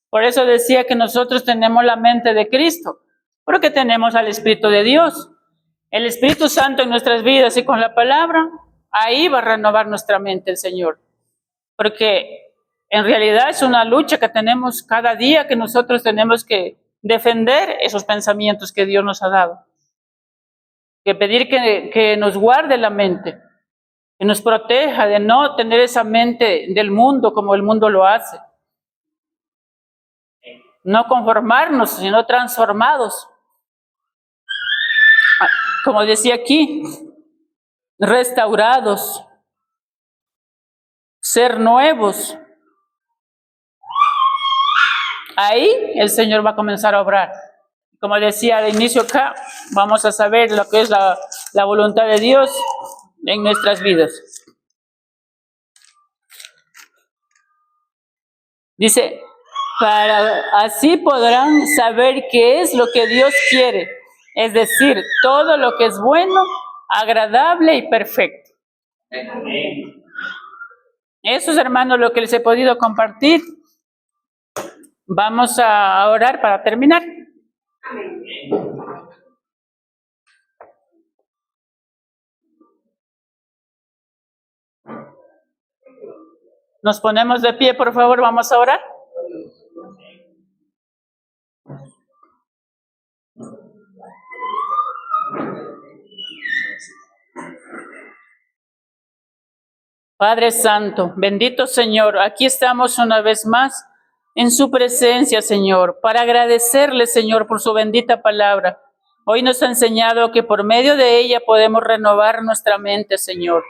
por eso decía que nosotros tenemos la mente de Cristo, porque tenemos al Espíritu de Dios. El Espíritu Santo en nuestras vidas y con la palabra, ahí va a renovar nuestra mente el Señor. Porque en realidad es una lucha que tenemos cada día, que nosotros tenemos que defender esos pensamientos que Dios nos ha dado. Que pedir que nos guarde la mente, que nos proteja de no tener esa mente del mundo como el mundo lo hace. No conformarnos, sino transformados. Como decía aquí, restaurados, ser nuevos. Ahí el Señor va a comenzar a obrar. Como decía al inicio acá, vamos a saber lo que es la voluntad de Dios en nuestras vidas. Dice, así podrán saber qué es lo que Dios quiere, es decir, todo lo que es bueno, agradable y perfecto. Eso es, hermanos, lo que les he podido compartir. Vamos a orar para terminar. Nos ponemos de pie, por favor, vamos a orar. Padre Santo, bendito Señor, aquí estamos una vez más en su presencia, Señor, para agradecerle, Señor, por su bendita palabra. Hoy nos ha enseñado que por medio de ella podemos renovar nuestra mente, Señor.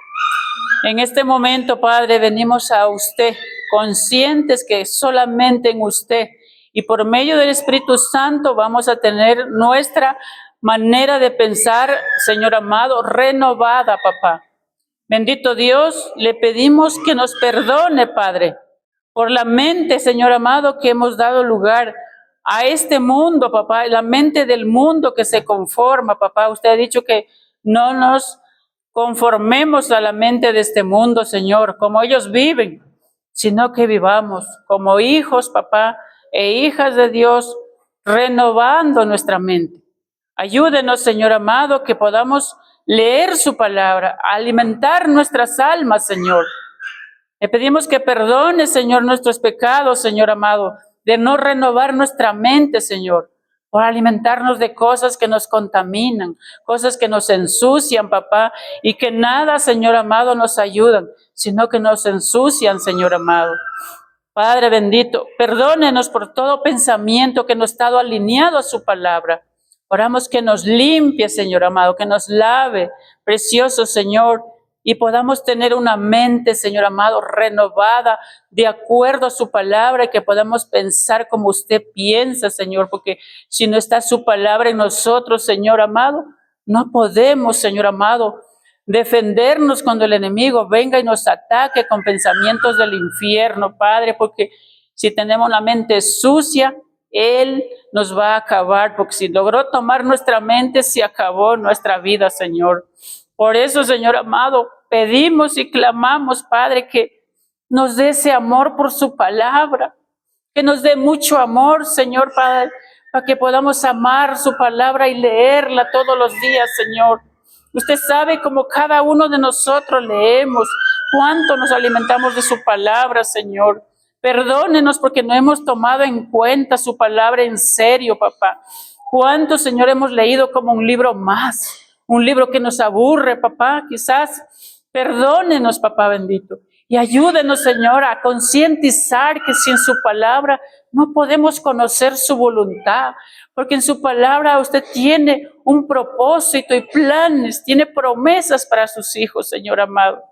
En este momento, Padre, venimos a usted, conscientes que solamente en usted y por medio del Espíritu Santo vamos a tener nuestra manera de pensar, Señor amado, renovada, papá. Bendito Dios, le pedimos que nos perdone, Padre, por la mente, Señor amado, que hemos dado lugar a este mundo, papá, la mente del mundo que se conforma, papá. Usted ha dicho que no nos conformemos a la mente de este mundo, Señor, como ellos viven, sino que vivamos como hijos, papá, e hijas de Dios, renovando nuestra mente. Ayúdenos, Señor amado, que podamos leer su palabra, alimentar nuestras almas, Señor. Le pedimos que perdone, Señor, nuestros pecados, Señor amado, de no renovar nuestra mente, Señor, por alimentarnos de cosas que nos contaminan, cosas que nos ensucian, papá, y que nada, Señor amado, nos ayudan, sino que nos ensucian, Señor amado. Padre bendito, perdónenos por todo pensamiento que no ha estado alineado a su palabra. Oramos que nos limpie, Señor amado, que nos lave, precioso Señor, y podamos tener una mente, Señor amado, renovada de acuerdo a su palabra y que podamos pensar como usted piensa, Señor, porque si no está su palabra en nosotros, Señor amado, no podemos, Señor amado, defendernos cuando el enemigo venga y nos ataque con pensamientos del infierno, Padre, porque si tenemos la mente sucia, Él nos va a acabar, porque si logró tomar nuestra mente, se acabó nuestra vida, Señor. Por eso, Señor amado, pedimos y clamamos, Padre, que nos dé ese amor por su palabra, que nos dé mucho amor, Señor, Padre, para que podamos amar su palabra y leerla todos los días, Señor. Usted sabe cómo cada uno de nosotros leemos, cuánto nos alimentamos de su palabra, Señor. Perdónenos porque no hemos tomado en cuenta su palabra en serio, papá. Cuánto, Señor, hemos leído como un libro más, un libro que nos aburre, papá, quizás. Perdónenos, papá bendito. Y ayúdenos, Señor, a concientizar que sin su palabra no podemos conocer su voluntad, porque en su palabra usted tiene un propósito y planes, tiene promesas para sus hijos, Señor amado.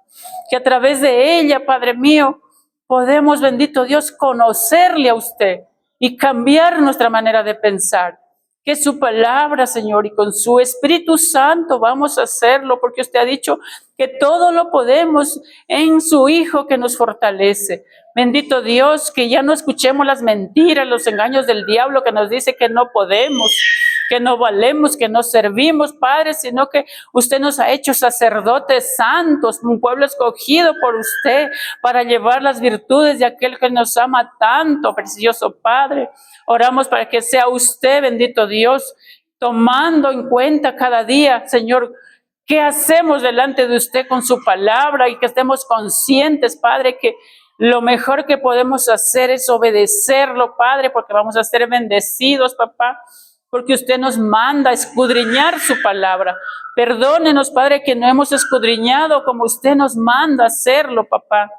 Que a través de ella, Padre mío, podemos, bendito Dios, conocerle a usted y cambiar nuestra manera de pensar. Que su palabra, Señor, y con su Espíritu Santo vamos a hacerlo, porque usted ha dicho que todo lo podemos en su Hijo que nos fortalece. Bendito Dios, que ya no escuchemos las mentiras, los engaños del diablo que nos dice que no podemos, que no valemos, que no servimos, Padre, sino que usted nos ha hecho sacerdotes santos, un pueblo escogido por usted para llevar las virtudes de aquel que nos ama tanto, precioso Padre. Oramos para que sea usted, bendito Dios, tomando en cuenta cada día, Señor, qué hacemos delante de usted con su palabra y que estemos conscientes, Padre, que lo mejor que podemos hacer es obedecerlo, Padre, porque vamos a ser bendecidos, papá, porque usted nos manda a escudriñar su palabra. Perdónenos, Padre, que no hemos escudriñado como usted nos manda a hacerlo, papá.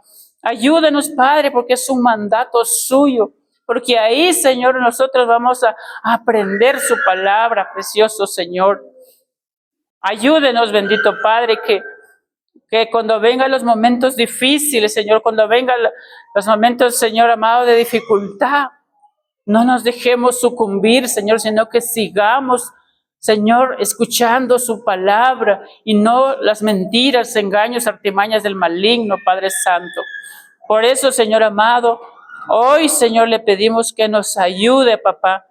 Ayúdenos, Padre, porque es un mandato suyo. Porque ahí, Señor, nosotros vamos a aprender su palabra, precioso Señor. Ayúdenos, bendito Padre, que cuando vengan los momentos difíciles, Señor, cuando vengan los momentos, Señor amado, de dificultad, no nos dejemos sucumbir, Señor, sino que sigamos, Señor, escuchando su palabra y no las mentiras, engaños, artimañas del maligno, Padre Santo. Por eso, Señor amado, hoy, Señor, le pedimos que nos ayude, papá,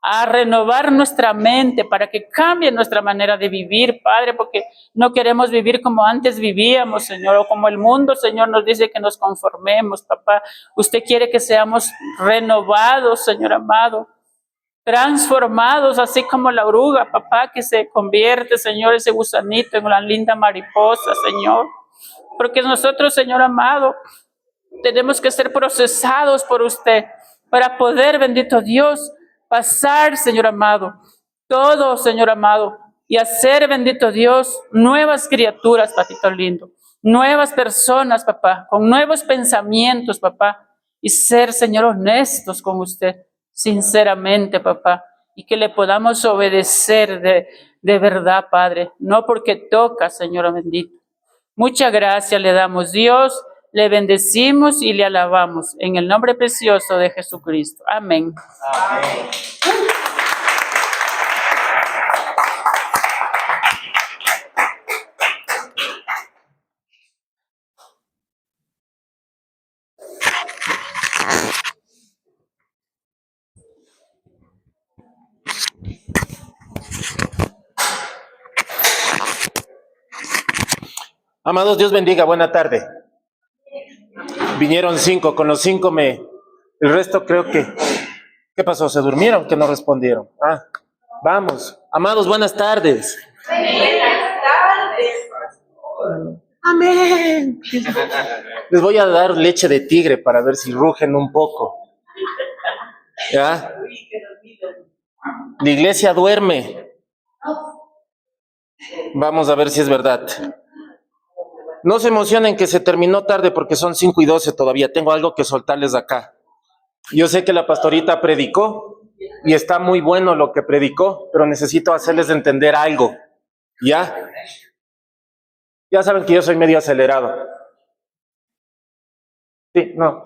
a renovar nuestra mente para que cambie nuestra manera de vivir, Padre, porque no queremos vivir como antes vivíamos, Señor, o como el mundo, Señor, nos dice que nos conformemos, papá. Usted quiere que seamos renovados, Señor amado, transformados, así como la oruga, papá, que se convierte, Señor, ese gusanito en una linda mariposa, Señor. Porque nosotros, Señor amado, tenemos que ser procesados por usted para poder, bendito Dios, pasar, Señor amado, todo, Señor amado, y hacer, bendito Dios, nuevas criaturas, papito lindo, nuevas personas, papá, con nuevos pensamientos, papá, y ser, Señor, honestos con usted, sinceramente, papá, y que le podamos obedecer de verdad, Padre, no porque toca, Señor bendito. Muchas gracias le damos, Dios, le bendecimos y le alabamos en el nombre precioso de Jesucristo. Amén. Amén. Amados, Dios bendiga, buena tarde. Vinieron 5, con los 5 el resto creo que, ¿qué pasó? ¿Se durmieron? Que no respondieron. Vamos. Amados, buenas tardes. Buenas tardes. Amén. Les voy a dar leche de tigre para ver si rugen un poco. ¿Ya? La iglesia duerme. Vamos a ver si es verdad. No se emocionen que se terminó tarde porque son 5:12 todavía. Tengo algo que soltarles acá. Yo sé que la pastorita predicó y está muy bueno lo que predicó, pero necesito hacerles entender algo. ¿Ya? Ya saben que yo soy medio acelerado. Sí, no.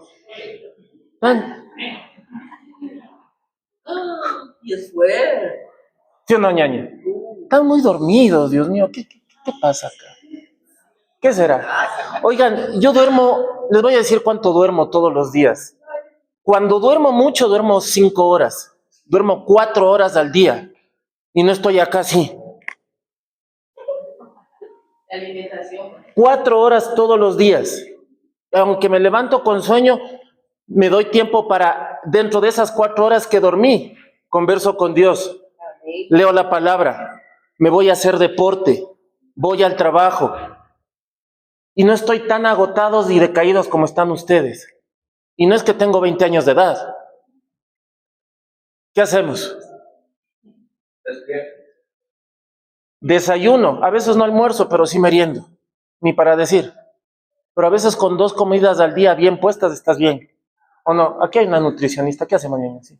Y fue. ¿Sí o no, ñaña? Están muy dormidos, Dios mío. ¿Qué pasa acá? ¿Qué será? Oigan, yo duermo, les voy a decir cuánto duermo todos los días. Cuando duermo mucho, duermo 5 horas. Duermo 4 horas al día. Y no estoy acá así. 4 horas todos los días. Aunque me levanto con sueño, me doy tiempo para, dentro de esas 4 horas que dormí, converso con Dios. Leo la palabra. Me voy a hacer deporte. Voy al trabajo. Y no estoy tan agotados y decaídos como están ustedes. Y no es que tengo 20 años de edad. ¿Qué hacemos? Desayuno. A veces no almuerzo, pero sí meriendo. Ni para decir. pero a veces con 2 comidas al día bien puestas estás bien. ¿O no? Aquí hay una nutricionista. ¿Qué hace mañana? Sí.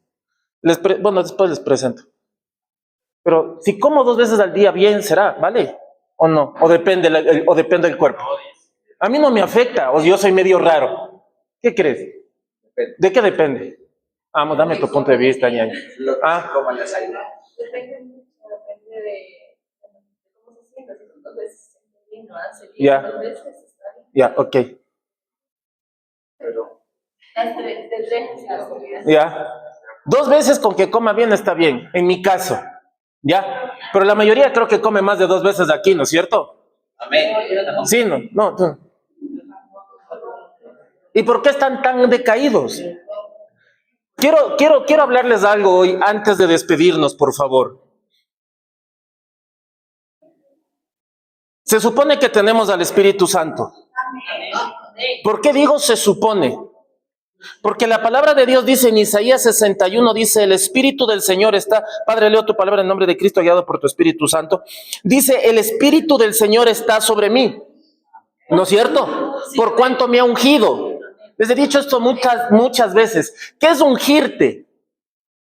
Bueno, después les presento. Pero si como 2 veces al día bien, ¿será? ¿Vale? ¿O no? ¿O depende, depende del cuerpo? A mí no me afecta, o yo soy medio raro. ¿Qué crees? ¿De qué depende? Vamos, dame tu punto de vista, ñaño. Como la salud. Depende mucho, depende de cómo se sienta. Si son 2 veces bien, no hace bien. Ya. 2 veces está bien. Ya, ok. Las 3 veces las comidas. Ya. 2 veces con que coma bien está bien, en mi caso. Ya. Pero la mayoría creo que come más de 2 veces aquí, ¿no es cierto? Amén. Sí, no. Tú. ¿Y por qué están tan decaídos? Quiero hablarles algo hoy antes de despedirnos, por favor. Se supone que tenemos al Espíritu Santo. ¿Por qué digo se supone? Porque la palabra de Dios dice en Isaías 61, dice, el Espíritu del Señor está, Padre, leo tu palabra en nombre de Cristo, guiado por tu Espíritu Santo. Dice, el Espíritu del Señor está sobre mí. ¿No es cierto? Por cuanto me ha ungido. Les he dicho esto muchas veces. ¿Qué es ungirte?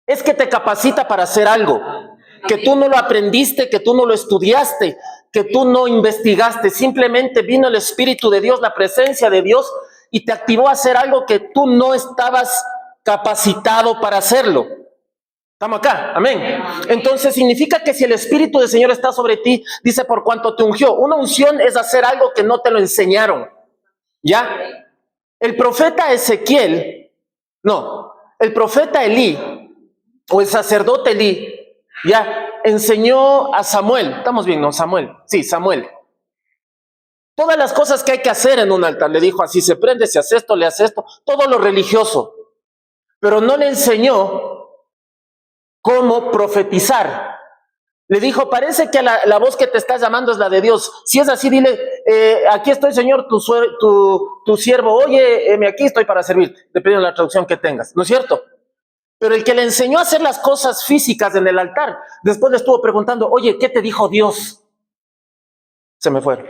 Es que te capacita para hacer algo. Que tú no lo aprendiste, que tú no lo estudiaste, que tú no investigaste. Simplemente vino el Espíritu de Dios, la presencia de Dios, y te activó a hacer algo que tú no estabas capacitado para hacerlo. Estamos acá, amén. Entonces significa que si el Espíritu del Señor está sobre ti, dice por cuanto te ungió. Una unción es hacer algo que no te lo enseñaron. ¿Ya? El profeta Ezequiel, no, el profeta Elí, o el sacerdote Elí, ya enseñó a Samuel. ¿Estamos bien, no? Samuel. Sí, Samuel. Todas las cosas que hay que hacer en un altar. Le dijo, así se prende, se hace esto, le hace esto. Todo lo religioso. Pero no le enseñó cómo profetizar. Le dijo, parece que la voz que te está llamando es la de Dios. Si es así, dile, aquí estoy, Señor, tu siervo. Oye, aquí estoy para servir. Dependiendo de la traducción que tengas. ¿No es cierto? Pero el que le enseñó a hacer las cosas físicas en el altar, después le estuvo preguntando, oye, ¿qué te dijo Dios? Se me fueron.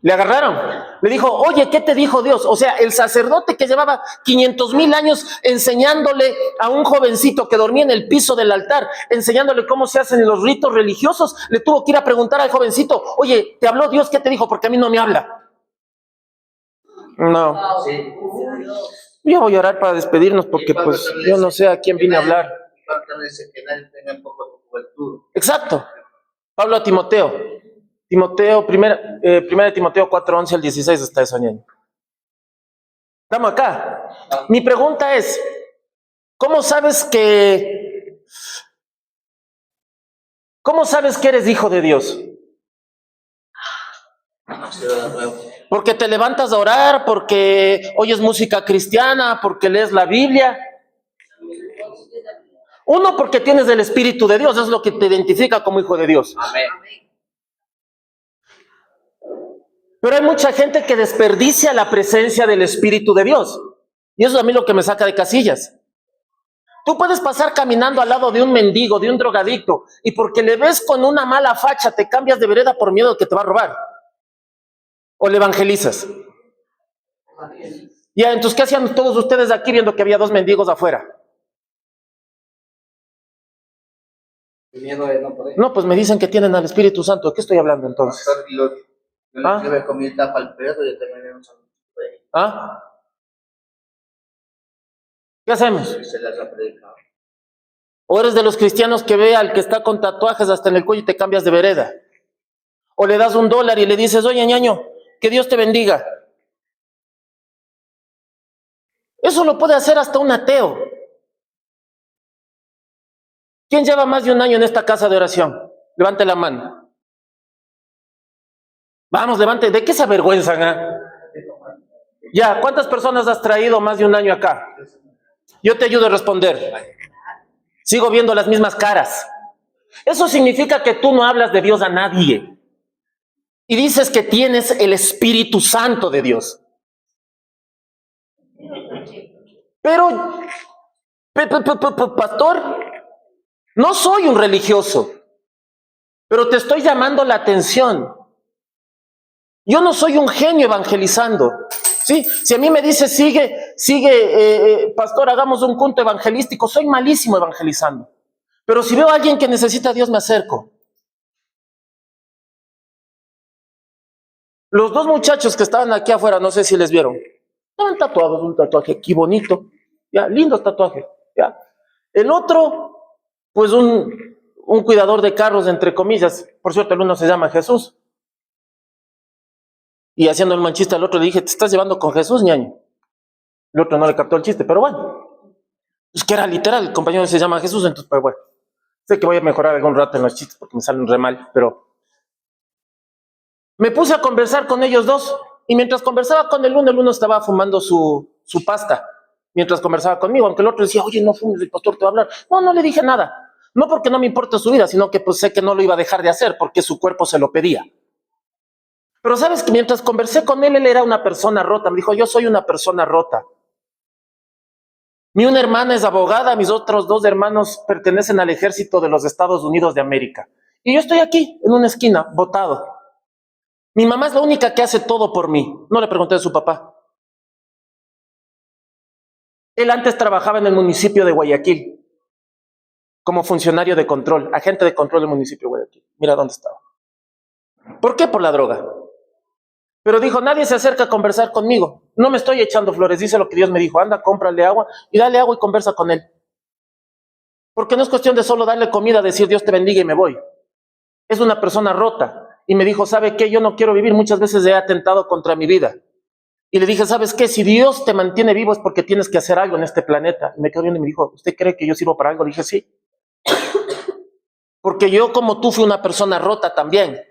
Le agarraron. Le dijo, oye, ¿qué te dijo Dios? O sea, el sacerdote que llevaba 500,000 años enseñándole a un jovencito que dormía en el piso del altar, enseñándole cómo se hacen los ritos religiosos, le tuvo que ir a preguntar al jovencito, oye, ¿te habló Dios? ¿Qué te dijo? Porque a mí no me habla. No. Yo voy a orar para despedirnos porque pues yo no sé a quién vine a hablar. Exacto. Pablo a Timoteo. Primera de Timoteo 4:11 al 16 está eso, ñaño. Estamos acá. Mi pregunta es, ¿cómo sabes que eres hijo de Dios? Porque te levantas a orar, porque oyes música cristiana, porque lees la Biblia. Uno, porque tienes el Espíritu de Dios, eso es lo que te identifica como hijo de Dios. Amén. Pero hay mucha gente que desperdicia la presencia del Espíritu de Dios. Y eso es a mí lo que me saca de casillas. Tú puedes pasar caminando al lado de un mendigo, de un drogadicto, y porque le ves con una mala facha, te cambias de vereda por miedo de que te va a robar. O le evangelizas. Ya, entonces, ¿qué hacían todos ustedes aquí viendo que había 2 mendigos afuera? Miedo de no poder. No, pues me dicen que tienen al Espíritu Santo. ¿De qué estoy hablando entonces? Yo le llevé comida para el perro y también un saludo. ¿Ah? ¿Qué hacemos? Se las ha predicado. ¿O eres de los cristianos que ve al que está con tatuajes hasta en el cuello y te cambias de vereda? ¿O le das $1 y le dices, oye, ñaño, que Dios te bendiga? Eso lo puede hacer hasta un ateo. ¿Quién lleva más de 1 año en esta casa de oración? Levante la mano. Vamos, levante. ¿De qué se avergüenzan? Ya, ¿cuántas personas has traído más de 1 año acá? Yo te ayudo a responder. Sigo viendo las mismas caras. Eso significa que tú no hablas de Dios a nadie. Y dices que tienes el Espíritu Santo de Dios. Pero, pastor, no soy un religioso, pero te estoy llamando la atención. Yo no soy un genio evangelizando. ¿Sí? Si a mí me dice, pastor, hagamos un culto evangelístico, soy malísimo evangelizando. Pero si veo a alguien que necesita a Dios, me acerco. Los dos muchachos que estaban aquí afuera, no sé si les vieron, estaban tatuados, un tatuaje aquí bonito, ya, lindos tatuajes, ya. El otro, pues un cuidador de carros, entre comillas, por cierto, el uno se llama Jesús. Y haciendo el manchista al otro le dije, ¿te estás llevando con Jesús, ñaño? El otro no le captó el chiste, pero bueno. Es que era literal, el compañero se llama Jesús, entonces, pues bueno. Sé que voy a mejorar algún rato en los chistes porque me salen re mal, pero... Me puse a conversar con ellos dos, y mientras conversaba con el uno estaba fumando su pasta, mientras conversaba conmigo, aunque el otro decía, oye, no fumes, el pastor te va a hablar. No le dije nada. No porque no me importa su vida, sino que pues sé que no lo iba a dejar de hacer, porque su cuerpo se lo pedía. Pero sabes que mientras conversé con él era una persona rota. Me dijo, yo soy una persona rota. Mi una hermana es abogada, mis otros dos hermanos pertenecen al ejército de los Estados Unidos de América. Y yo estoy aquí, en una esquina, botado. Mi mamá es la única que hace todo por mí. No le pregunté a su papá. Él antes trabajaba en el municipio de Guayaquil, como funcionario de control, agente de control del municipio de Guayaquil. Mira dónde estaba. ¿Por qué? Por la droga. Pero dijo, nadie se acerca a conversar conmigo. No me estoy echando flores, dice lo que Dios me dijo. Anda, cómprale agua y dale agua y conversa con él. Porque no es cuestión de solo darle comida, decir Dios te bendiga y me voy. Es una persona rota. Y me dijo, ¿sabe qué? Yo no quiero vivir. Muchas veces he atentado contra mi vida. Y le dije, ¿sabes qué? Si Dios te mantiene vivo es porque tienes que hacer algo en este planeta. Y me quedó viendo y me dijo, ¿usted cree que yo sirvo para algo? Le dije, sí. Porque yo como tú fui una persona rota también.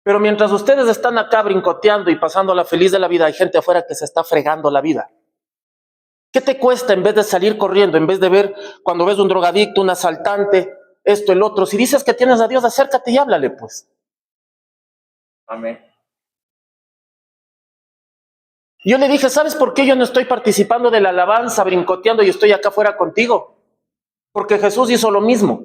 Pero mientras ustedes están acá brincoteando y pasándola feliz de la vida, hay gente afuera que se está fregando la vida. ¿Qué te cuesta en vez de salir corriendo, en vez de ver cuando ves un drogadicto, un asaltante, esto, el otro? Si dices que tienes a Dios, acércate y háblale, pues. Amén. Yo le dije, ¿sabes por qué yo no estoy participando de la alabanza, brincoteando y estoy acá afuera contigo? Porque Jesús hizo lo mismo.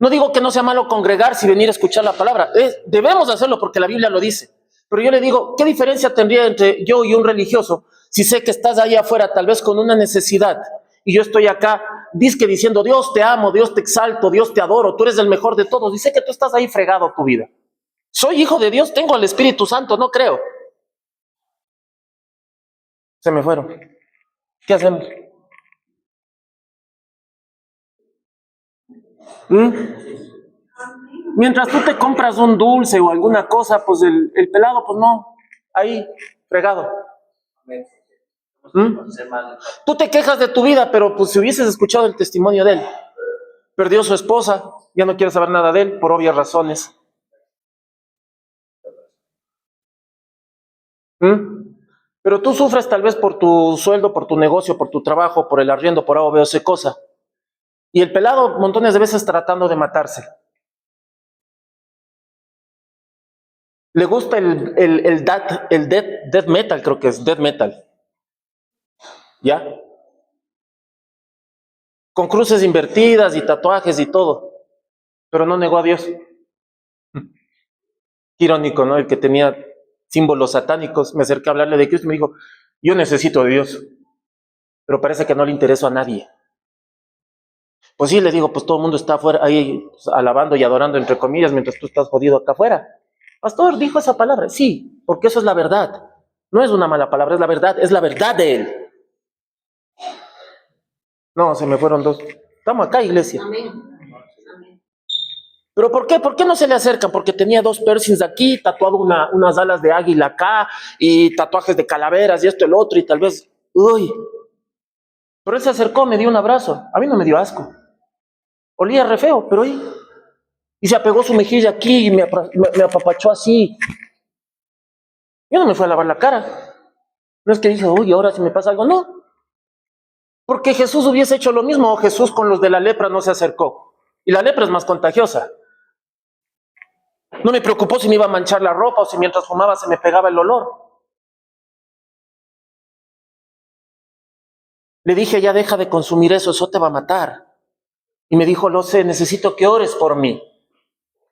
No digo que no sea malo congregarse y venir a escuchar la palabra. Debemos hacerlo porque la Biblia lo dice. Pero yo le digo, ¿qué diferencia tendría entre yo y un religioso si sé que estás ahí afuera tal vez con una necesidad y yo estoy acá diciendo, Dios te amo, Dios te exalto, Dios te adoro, tú eres el mejor de todos, y sé que tú estás ahí fregado tu vida? Soy hijo de Dios, tengo al Espíritu Santo, no creo. Se me fueron. ¿Qué hacemos? Mientras tú te compras un dulce o alguna cosa, pues el pelado, pues no, ahí, fregado. Amén. Tú te quejas de tu vida, pero pues si hubieses escuchado el testimonio de él, perdió su esposa, ya no quiere saber nada de él, por obvias razones. Pero tú sufres tal vez por tu sueldo, por tu negocio, por tu trabajo, por el arriendo, por A o B o C cosa. Y el pelado montones de veces tratando de matarse. Le gusta el death metal, creo que es death metal. ¿Ya? Con cruces invertidas y tatuajes y todo. Pero no negó a Dios. Irónico, ¿no? El que tenía símbolos satánicos. Me acerqué a hablarle de Cristo y me dijo, yo necesito de Dios. Pero parece que no le interesó a nadie. Pues sí, le digo, pues todo el mundo está afuera ahí pues, alabando y adorando entre comillas mientras tú estás jodido acá afuera. Pastor, dijo esa palabra. Sí, porque eso es la verdad. No es una mala palabra, es la verdad de él. No, se me fueron dos. Estamos acá, iglesia. Amén. ¿Pero por qué? ¿Por qué no se le acercan? Porque tenía dos piercings aquí, tatuado unas alas de águila acá, y tatuajes de calaveras y esto, el otro, y tal vez, uy. Pero él se acercó, me dio un abrazo. A mí no me dio asco. Olía re feo, pero y se apegó su mejilla aquí y me apapachó así. Yo no me fui a lavar la cara. No es que dije, uy, ahora si me pasa algo, no. Porque Jesús hubiese hecho lo mismo, o Jesús con los de la lepra no se acercó. Y la lepra es más contagiosa. No me preocupó si me iba a manchar la ropa o si mientras fumaba se me pegaba el olor. Le dije, ya deja de consumir eso te va a matar. Y me dijo, lo sé, necesito que ores por mí.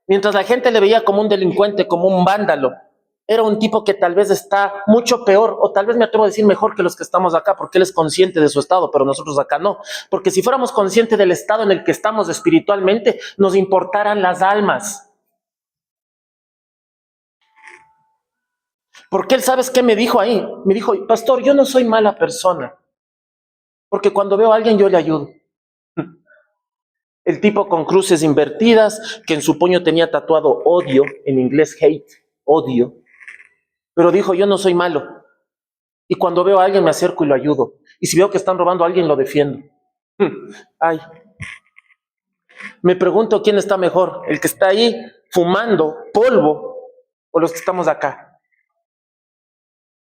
Mientras la gente le veía como un delincuente, como un vándalo, era un tipo que tal vez está mucho peor, o tal vez me atrevo a decir mejor que los que estamos acá, porque él es consciente de su estado, pero nosotros acá no. Porque si fuéramos conscientes del estado en el que estamos espiritualmente, nos importaran las almas. Porque él, ¿sabes qué me dijo ahí? Me dijo, pastor, yo no soy mala persona, porque cuando veo a alguien yo le ayudo. El tipo con cruces invertidas, que en su puño tenía tatuado odio, en inglés hate, odio. Pero dijo, yo no soy malo. Y cuando veo a alguien me acerco y lo ayudo. Y si veo que están robando a alguien, lo defiendo. Ay, me pregunto quién está mejor, el que está ahí fumando polvo o los que estamos acá.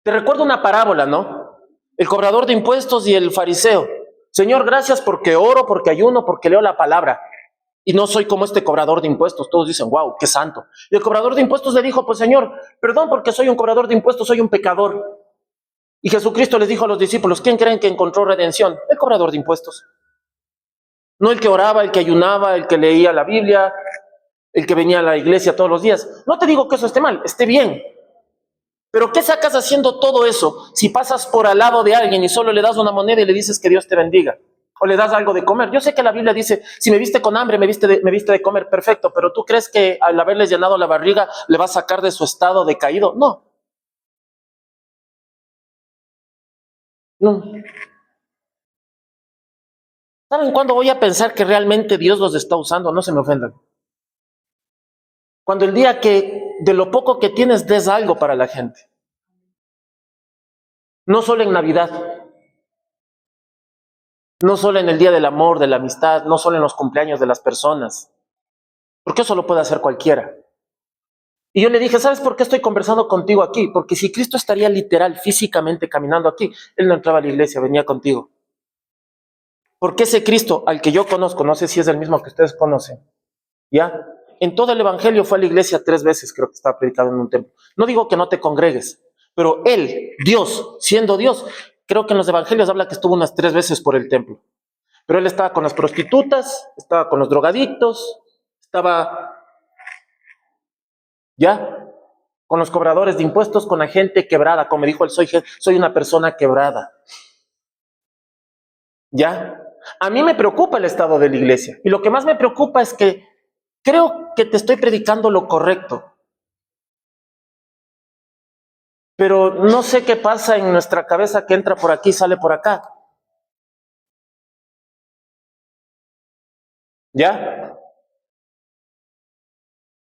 Te recuerdo una parábola, ¿no? El cobrador de impuestos y el fariseo. Señor, gracias porque oro, porque ayuno, porque leo la palabra. Y no soy como este cobrador de impuestos. Todos dicen, wow, qué santo. Y el cobrador de impuestos le dijo, pues Señor, perdón porque soy un cobrador de impuestos, soy un pecador. Y Jesucristo les dijo a los discípulos, ¿quién creen que encontró redención? El cobrador de impuestos. No el que oraba, el que ayunaba, el que leía la Biblia, el que venía a la iglesia todos los días. No te digo que eso esté mal, esté bien. Pero ¿qué sacas haciendo todo eso si pasas por al lado de alguien y solo le das una moneda y le dices que Dios te bendiga? O le das algo de comer. Yo sé que la Biblia dice, si me viste con hambre, me viste de comer, perfecto. Pero ¿tú crees que al haberles llenado la barriga le va a sacar de su estado decaído? No. No. ¿Saben cuándo voy a pensar que realmente Dios los está usando? No se me ofendan. Cuando el día que de lo poco que tienes des algo para la gente. No solo en Navidad. No solo en el día del amor, de la amistad, no solo en los cumpleaños de las personas. Porque eso lo puede hacer cualquiera. Y yo le dije, ¿sabes por qué estoy conversando contigo aquí? Porque si Cristo estaría literal, físicamente caminando aquí, Él no entraba a la iglesia, venía contigo. Porque ese Cristo al que yo conozco, no sé si es el mismo que ustedes conocen, ¿ya? En todo el Evangelio fue a la iglesia 3 veces, creo que estaba predicado en un templo. No digo que no te congregues, pero Él, Dios, siendo Dios, creo que en los Evangelios habla que estuvo unas 3 veces por el templo. Pero Él estaba con las prostitutas, estaba con los drogadictos, estaba, ¿ya? Con los cobradores de impuestos, con la gente quebrada. Como dijo él, soy una persona quebrada. ¿Ya? A mí me preocupa el estado de la iglesia. Y lo que más me preocupa es que creo que te estoy predicando lo correcto. Pero no sé qué pasa en nuestra cabeza que entra por aquí y sale por acá. ¿Ya?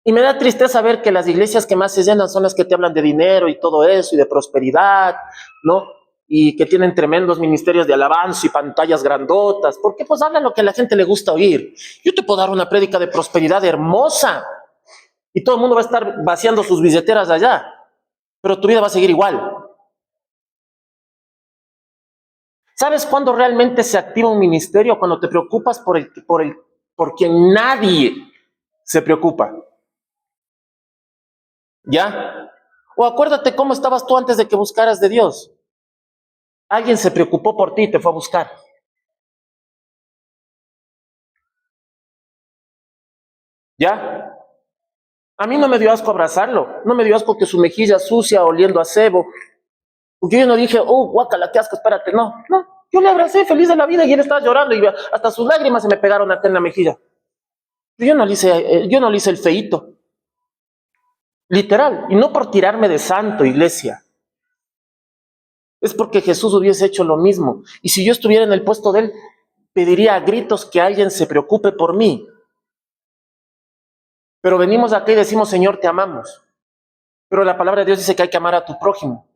Y me da tristeza ver que las iglesias que más se llenan son las que te hablan de dinero y todo eso, y de prosperidad, ¿no? Y que tienen tremendos ministerios de alabanza y pantallas grandotas. ¿Por qué? Pues hablan lo que a la gente le gusta oír. Yo te puedo dar una prédica de prosperidad hermosa y todo el mundo va a estar vaciando sus billeteras allá, pero tu vida va a seguir igual. ¿Sabes cuándo realmente se activa un ministerio? Cuando te preocupas por quien nadie se preocupa. ¿Ya? O acuérdate cómo estabas tú antes de que buscaras de Dios. Alguien se preocupó por ti y te fue a buscar. ¿Ya? A mí no me dio asco abrazarlo. No me dio asco que su mejilla sucia oliendo a cebo. Porque yo no dije, oh, guácala, qué asco, espérate. No. Yo le abracé feliz de la vida y él estaba llorando y hasta sus lágrimas se me pegaron acá en la mejilla. Yo no le hice el feíto. Literal. Y no por tirarme de santo, iglesia. Es porque Jesús hubiese hecho lo mismo. Y si yo estuviera en el puesto de él, pediría a gritos que alguien se preocupe por mí. Pero venimos acá y decimos, Señor, te amamos. Pero la palabra de Dios dice que hay que amar a tu prójimo.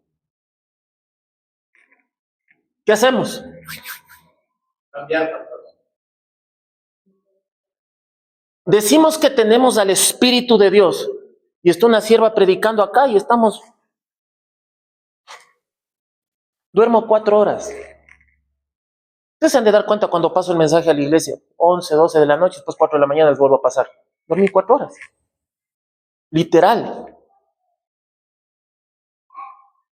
¿Qué hacemos? Cambiar, pastor. Decimos que tenemos al Espíritu de Dios. Y está una sierva predicando acá y estamos... Duermo 4 horas. Ustedes se han de dar cuenta cuando paso el mensaje a la iglesia. 11, 12 de la noche, después 4 de la mañana les vuelvo a pasar. Dormí 4 horas. Literal.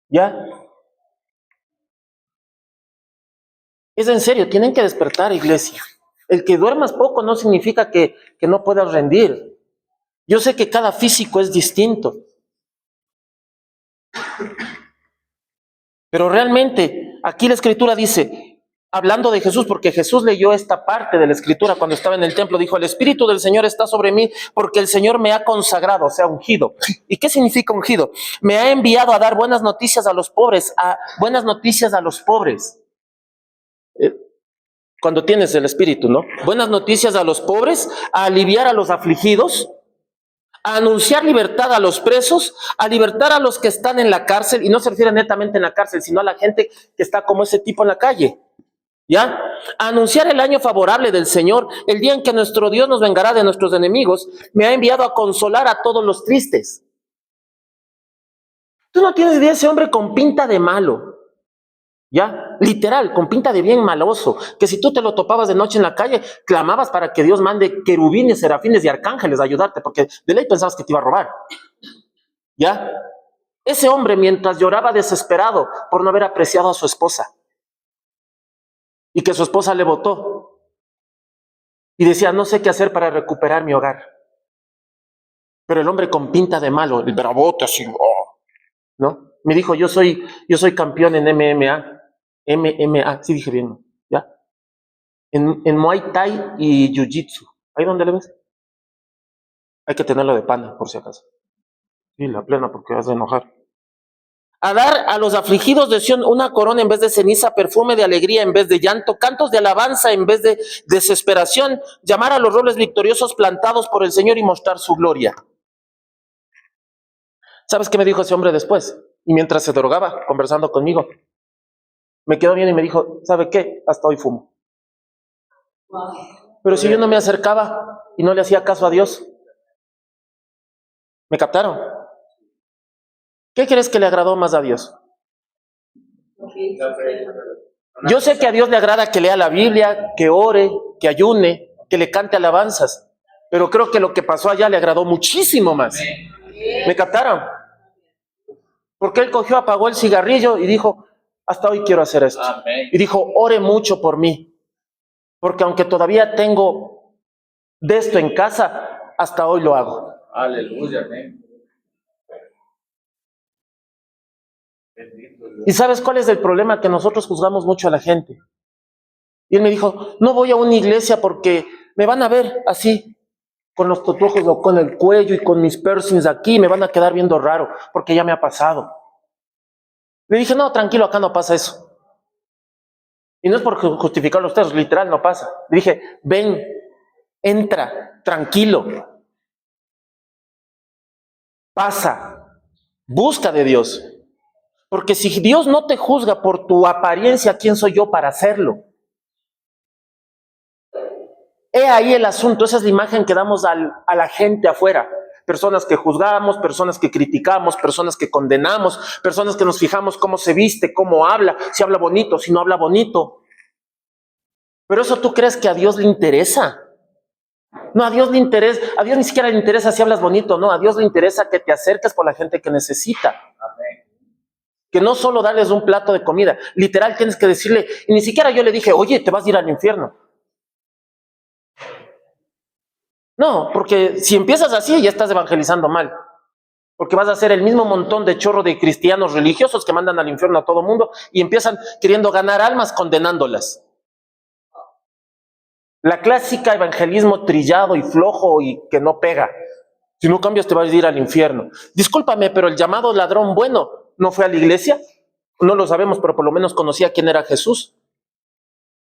¿Ya? Es en serio, tienen que despertar, iglesia. El que duermas poco no significa que no puedas rendir. Yo sé que cada físico es distinto. Pero realmente, aquí la Escritura dice, hablando de Jesús, porque Jesús leyó esta parte de la Escritura cuando estaba en el templo, dijo, el Espíritu del Señor está sobre mí porque el Señor me ha consagrado, o sea, ungido. ¿Y qué significa ungido? Me ha enviado a dar buenas noticias a los pobres, buenas noticias a los pobres. Cuando tienes el Espíritu, ¿no? Buenas noticias a los pobres, a aliviar a los afligidos, a anunciar libertad a los presos, a libertar a los que están en la cárcel, y no se refiere netamente en la cárcel, sino a la gente que está como ese tipo en la calle, ¿ya? A anunciar el año favorable del Señor, el día en que nuestro Dios nos vengará de nuestros enemigos. Me ha enviado a consolar a todos los tristes. Tú no tienes idea, ese hombre con pinta de malo, ¿ya? Literal, con pinta de bien maloso, que si tú te lo topabas de noche en la calle, clamabas para que Dios mande querubines, serafines y arcángeles a ayudarte, porque de ley pensabas que te iba a robar, ¿ya? Ese hombre, mientras lloraba desesperado por no haber apreciado a su esposa, y que su esposa le botó, y decía, no sé qué hacer para recuperar mi hogar. Pero el hombre con pinta de malo, el bravote así, ¿no? Me dijo, yo soy campeón en MMA, sí dije bien, ¿ya? En Muay Thai y Jiu Jitsu. ¿Ahí dónde le ves? Hay que tenerlo de pana, por si acaso. Sí, la plena, porque vas a enojar. A dar a los afligidos de Sión una corona en vez de ceniza, perfume de alegría en vez de llanto, cantos de alabanza en vez de desesperación, llamar a los robles victoriosos plantados por el Señor y mostrar su gloria. ¿Sabes qué me dijo ese hombre después? Y mientras se drogaba, conversando conmigo, me quedó bien y me dijo, ¿sabe qué? Hasta hoy fumo. Pero si yo no me acercaba y no le hacía caso a Dios, ¿me captaron? ¿Qué crees que le agradó más a Dios? Yo sé que a Dios le agrada que lea la Biblia, que ore, que ayune, que le cante alabanzas, pero creo que lo que pasó allá le agradó muchísimo más. ¿Me captaron? Porque él cogió, apagó el cigarrillo y dijo, hasta hoy quiero hacer esto. Y dijo, ore mucho por mí, porque aunque todavía tengo de esto en casa, hasta hoy lo hago. Aleluya, amén. ¿Y sabes cuál es el problema? Que nosotros juzgamos mucho a la gente. Y él me dijo, no voy a una iglesia porque me van a ver así, con los tatuajes o con el cuello y con mis piercings aquí, me van a quedar viendo raro, porque ya me ha pasado. Le dije, no, tranquilo, acá no pasa eso. Y no es por justificarlo a ustedes, literal no pasa. Le dije, ven, entra, tranquilo. Pasa, busca de Dios. Porque si Dios no te juzga por tu apariencia, ¿quién soy yo para hacerlo? He ahí el asunto, esa es la imagen que damos a la gente afuera. Personas que juzgamos, personas que criticamos, personas que condenamos, personas que nos fijamos cómo se viste, cómo habla, si habla bonito, si no habla bonito. Pero eso tú crees que a Dios le interesa. No, a Dios le interesa, a Dios ni siquiera le interesa si hablas bonito, no, a Dios le interesa que te acerques por la gente que necesita. Que no solo darles un plato de comida, literal tienes que decirle, y ni siquiera yo le dije, oye, te vas a ir al infierno. No, porque si empiezas así ya estás evangelizando mal, porque vas a hacer el mismo montón de chorro de cristianos religiosos que mandan al infierno a todo mundo y empiezan queriendo ganar almas condenándolas. La clásica evangelismo trillado y flojo y que no pega. Si no cambias te vas a ir al infierno. Discúlpame, pero el llamado ladrón bueno no fue a la iglesia. No lo sabemos, pero por lo menos conocía quién era Jesús.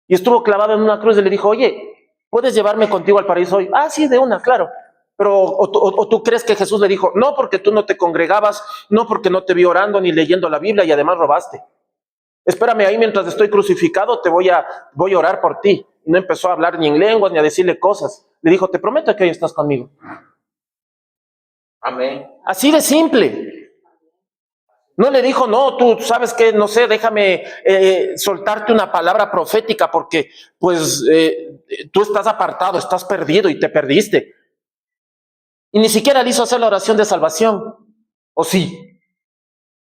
Y estuvo clavado en una cruz y le dijo, oye, ¿puedes llevarme contigo al paraíso hoy? Ah, sí, de una, claro. Pero, o tú crees que Jesús le dijo, no, porque tú no te congregabas, no porque no te vi orando ni leyendo la Biblia y además robaste. Espérame ahí mientras estoy crucificado, voy a orar por ti. Y no empezó a hablar ni en lenguas ni a decirle cosas. Le dijo, te prometo que hoy estás conmigo. Amén. Así de simple. No le dijo, no, tú sabes que, no sé, déjame soltarte una palabra profética porque pues tú estás apartado, estás perdido y te perdiste. Y ni siquiera le hizo hacer la oración de salvación. ¿O sí?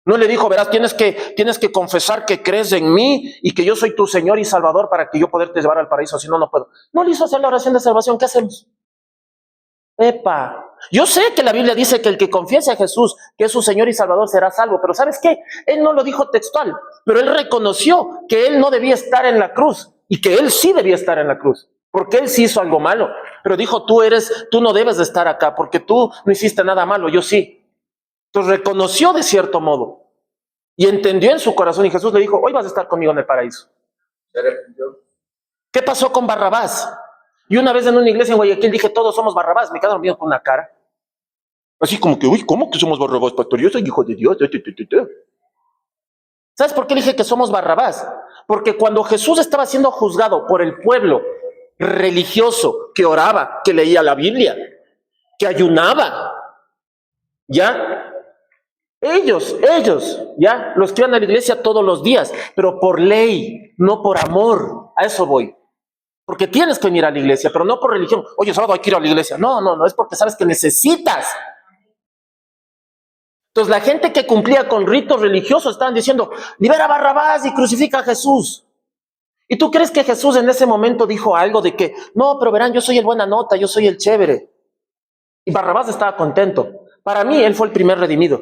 No le dijo, verás, tienes que confesar que crees en mí y que yo soy tu Señor y Salvador para que yo poderte llevar al paraíso, si no, no puedo. No le hizo hacer la oración de salvación, ¿qué hacemos? Epa, Yo sé que la Biblia dice que el que confiese a Jesús, que es su Señor y Salvador, será salvo, pero ¿sabes qué? Él no lo dijo textual, pero él reconoció que él no debía estar en la cruz y que él sí debía estar en la cruz, porque él sí hizo algo malo, pero dijo, tú no debes de estar acá, porque tú no hiciste nada malo, yo sí. Entonces reconoció de cierto modo y entendió en su corazón, y Jesús le dijo, hoy vas a estar conmigo en el paraíso. Se arrepintió. ¿Qué pasó con Barrabás? Y una vez en una iglesia en Guayaquil dije, todos somos Barrabás, me quedaron viendo con una cara. Así como que, uy, ¿cómo que somos Barrabás, pastor? Yo soy hijo de Dios. ¿Sabes por qué dije que somos Barrabás? Porque cuando Jesús estaba siendo juzgado por el pueblo religioso que oraba, que leía la Biblia, que ayunaba, ¿ya? Ellos, ¿ya? Los que iban a la iglesia todos los días, pero por ley, no por amor. A eso voy. Porque tienes que venir a la iglesia, pero no por religión. Oye, sábado hay que ir a la iglesia. No, es porque sabes que necesitas. Entonces la gente que cumplía con ritos religiosos estaban diciendo, libera a Barrabás y crucifica a Jesús. ¿Y tú crees que Jesús en ese momento dijo algo de que, no, pero verán, yo soy el buena nota, yo soy el chévere? Y Barrabás estaba contento. Para mí, él fue el primer redimido.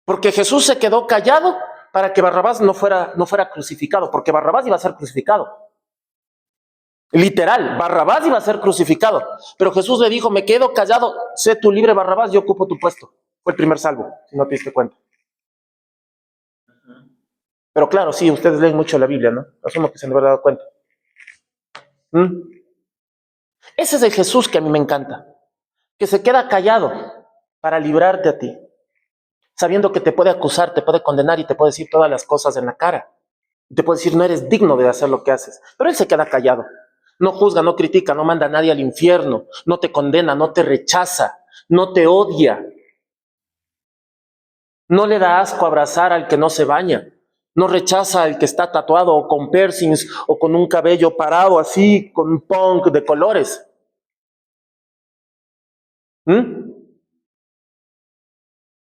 Porque Jesús se quedó callado para que Barrabás no fuera crucificado, porque Barrabás iba a ser crucificado. Literal, Barrabás iba a ser crucificado. Pero Jesús le dijo, me quedo callado, sé tú libre Barrabás, yo ocupo tu puesto. Fue el primer salvo, si no te diste cuenta. Pero claro, sí, ustedes leen mucho la Biblia, ¿no? Asumo que se han de haber dado cuenta. Ese es el Jesús que a mí me encanta, que se queda callado para librarte a ti, sabiendo que te puede acusar, te puede condenar y te puede decir todas las cosas en la cara. Te puede decir, no eres digno de hacer lo que haces. Pero él se queda callado. No juzga, no critica, no manda a nadie al infierno, no te condena, no te rechaza, no te odia. No le da asco abrazar al que no se baña. No rechaza al que está tatuado o con piercings o con un cabello parado así, con un punk de colores.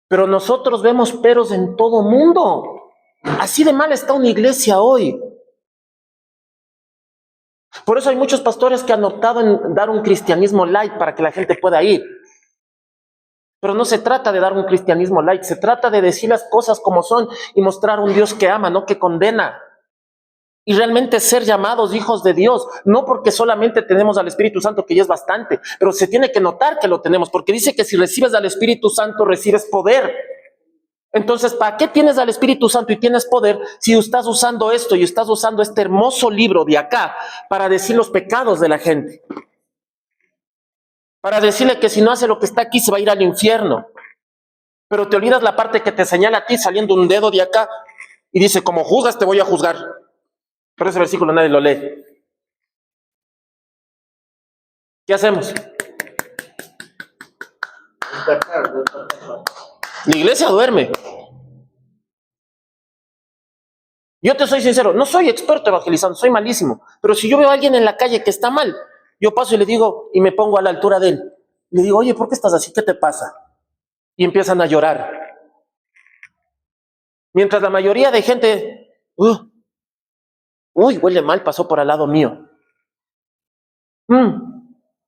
Pero nosotros vemos peros en todo mundo. Así de mal está una iglesia hoy. Por eso hay muchos pastores que han optado en dar un cristianismo light para que la gente pueda ir. Pero no se trata de dar un cristianismo light, se trata de decir las cosas como son y mostrar un Dios que ama, no que condena. Y realmente ser llamados hijos de Dios, no porque solamente tenemos al Espíritu Santo, que ya es bastante, pero se tiene que notar que lo tenemos, porque dice que si recibes al Espíritu Santo, recibes poder. Entonces, ¿para qué tienes al Espíritu Santo y tienes poder si estás usando esto y estás usando este hermoso libro de acá para decir los pecados de la gente? Para decirle que si no hace lo que está aquí se va a ir al infierno. Pero te olvidas la parte que te señala a ti saliendo un dedo de acá y dice, como juzgas te voy a juzgar. Pero ese versículo nadie lo lee. ¿Qué hacemos? La iglesia duerme. Yo te soy sincero, no soy experto evangelizando, soy malísimo. Pero si yo veo a alguien en la calle que está mal, yo paso y le digo, y me pongo a la altura de él. Le digo, oye, ¿por qué estás así? ¿Qué te pasa? Y empiezan a llorar. Mientras la mayoría de gente, uy, huele mal, pasó por al lado mío.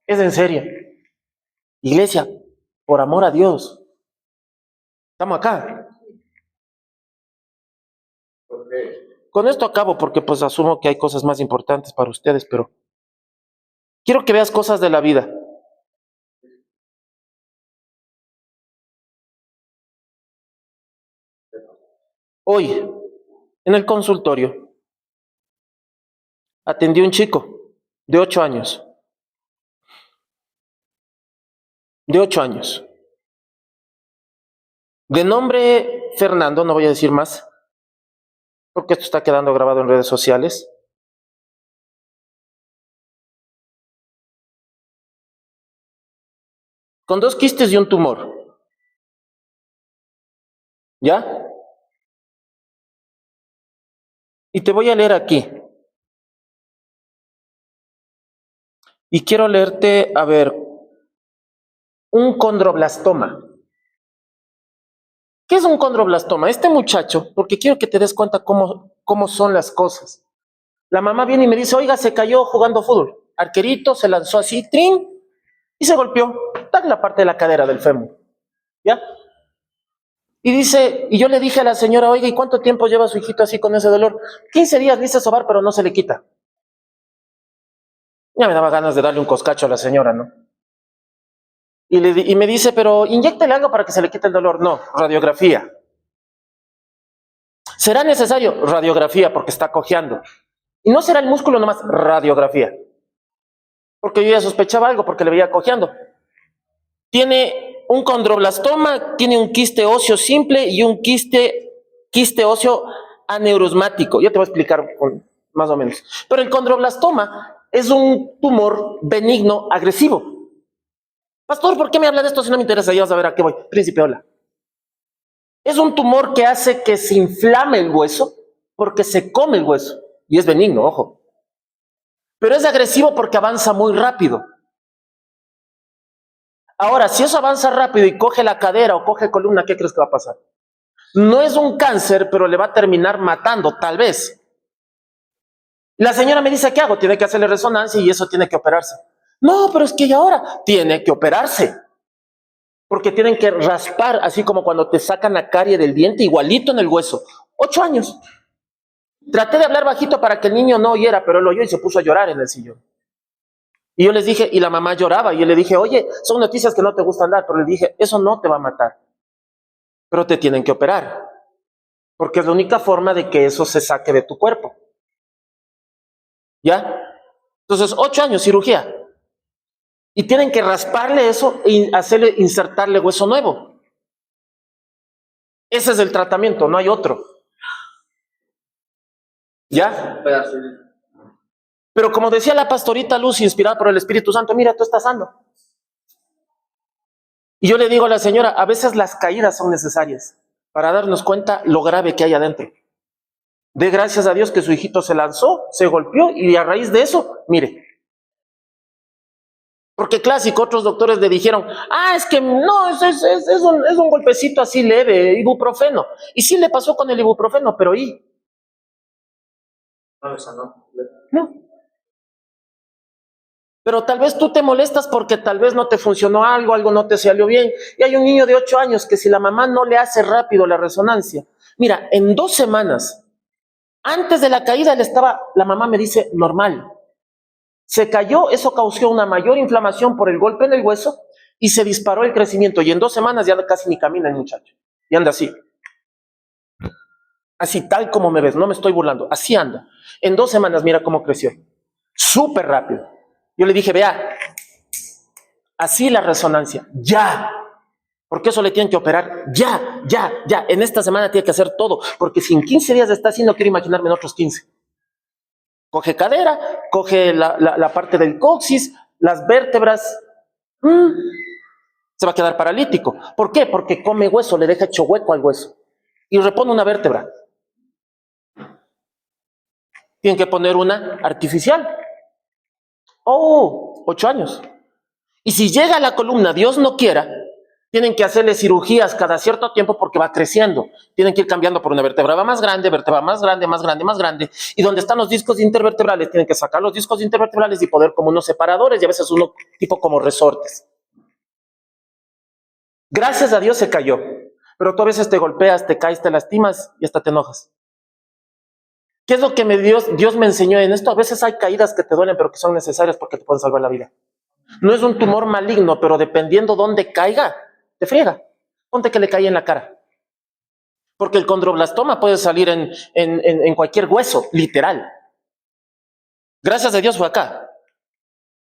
Es en serio. Iglesia, por amor a Dios, estamos acá. Con esto acabo porque pues asumo que hay cosas más importantes para ustedes, pero quiero que veas cosas de la vida. Hoy, en el consultorio, atendí a un chico de 8 años. De 8 años. De nombre Fernando, no voy a decir más, porque esto está quedando grabado en redes sociales. Con 2 quistes y un tumor. ¿Ya? Y te voy a leer aquí. Y quiero leerte, a ver, un condroblastoma. ¿Qué es un condroblastoma? Este muchacho, porque quiero que te des cuenta cómo son las cosas. La mamá viene y me dice, oiga, se cayó jugando fútbol. arquerito, se lanzó así, trin, y se golpeó, en la parte de la cadera del fémur, ¿ya? Y dice, y yo le dije a la señora, oiga, ¿y cuánto tiempo lleva su hijito así con ese dolor? 15 días, dice sobar, pero no se le quita. Ya me daba ganas de darle un coscacho a la señora, ¿no? Y me dice, pero inyéctele algo para que se le quite el dolor. No, radiografía. ¿Será necesario? Radiografía, porque está cojeando. Y no será el músculo nomás, radiografía. Porque yo ya sospechaba algo, porque le veía cojeando. Tiene un condroblastoma, tiene un quiste óseo simple y un quiste óseo aneurosmático. Ya te voy a explicar más o menos. Pero el condroblastoma es un tumor benigno agresivo. Pastor, ¿por qué me habla de esto si no me interesa? Ya vas a ver a qué voy. Príncipe, hola. Es un tumor que hace que se inflame el hueso porque se come el hueso. Y es benigno, ojo. Pero es agresivo porque avanza muy rápido. Ahora, si eso avanza rápido y coge la cadera o coge columna, ¿qué crees que va a pasar? No es un cáncer, pero le va a terminar matando, tal vez. La señora me dice, ¿qué hago? Tiene que hacerle resonancia y eso tiene que operarse. No, pero es que ya ahora tiene que operarse. Porque tienen que raspar, así como cuando te sacan la carie del diente, igualito en el hueso. 8 años. Traté de hablar bajito para que el niño no oyera, pero él oyó y se puso a llorar en el sillón. Y yo les dije, y la mamá lloraba, y yo le dije, oye, son noticias que no te gustan dar, pero le dije, eso no te va a matar, pero te tienen que operar, porque es la única forma de que eso se saque de tu cuerpo. ¿Ya? Entonces, 8 años, cirugía. Y tienen que rasparle eso y hacerle, insertarle hueso nuevo. Ese es el tratamiento, no hay otro. ¿Ya? Pero como decía la pastorita Luz, inspirada por el Espíritu Santo, mira, tú estás sano. Y yo le digo a la señora, a veces las caídas son necesarias para darnos cuenta lo grave que hay adentro. Dé gracias a Dios que su hijito se lanzó, se golpeó y a raíz de eso, mire. Porque clásico, otros doctores le dijeron, es que no, es un golpecito así leve, ibuprofeno. Y sí le pasó con el ibuprofeno, pero no. Pero tal vez tú te molestas porque tal vez no te funcionó algo no te salió bien. Y hay un niño de 8 años que si la mamá no le hace rápido la resonancia, mira, en 2 semanas, antes de la caída la mamá me dice, normal. Se cayó, eso causó una mayor inflamación por el golpe en el hueso y se disparó el crecimiento. Y en 2 semanas ya casi ni camina el muchacho. Y anda así. Así, tal como me ves, no me estoy burlando. Así anda. En 2 semanas, mira cómo creció. Súper rápido. Yo le dije, vea, así la resonancia, ya. Porque eso le tienen que operar, ya. En esta semana tiene que hacer todo. Porque si en 15 días está así, no quiero imaginarme en otros 15. Coge cadera, coge la parte del coxis, las vértebras. Se va a quedar paralítico. ¿Por qué? Porque come hueso, le deja hecho hueco al hueso. Y repone una vértebra. Tienen que poner una artificial. 8 años. Y si llega a la columna, Dios no quiera, tienen que hacerle cirugías cada cierto tiempo porque va creciendo. Tienen que ir cambiando por una vértebra más grande, más grande. Y donde están los discos intervertebrales, tienen que sacar los discos intervertebrales y poner como unos separadores y a veces uno tipo como resortes. Gracias a Dios se cayó. Pero tú a veces te golpeas, te caes, te lastimas y hasta te enojas. ¿Qué es lo que Dios me enseñó en esto? A veces hay caídas que te duelen, pero que son necesarias porque te pueden salvar la vida. No es un tumor maligno, pero dependiendo dónde caiga, te friega. Ponte que le cae en la cara. Porque el condroblastoma puede salir en cualquier hueso, literal. Gracias a Dios fue acá.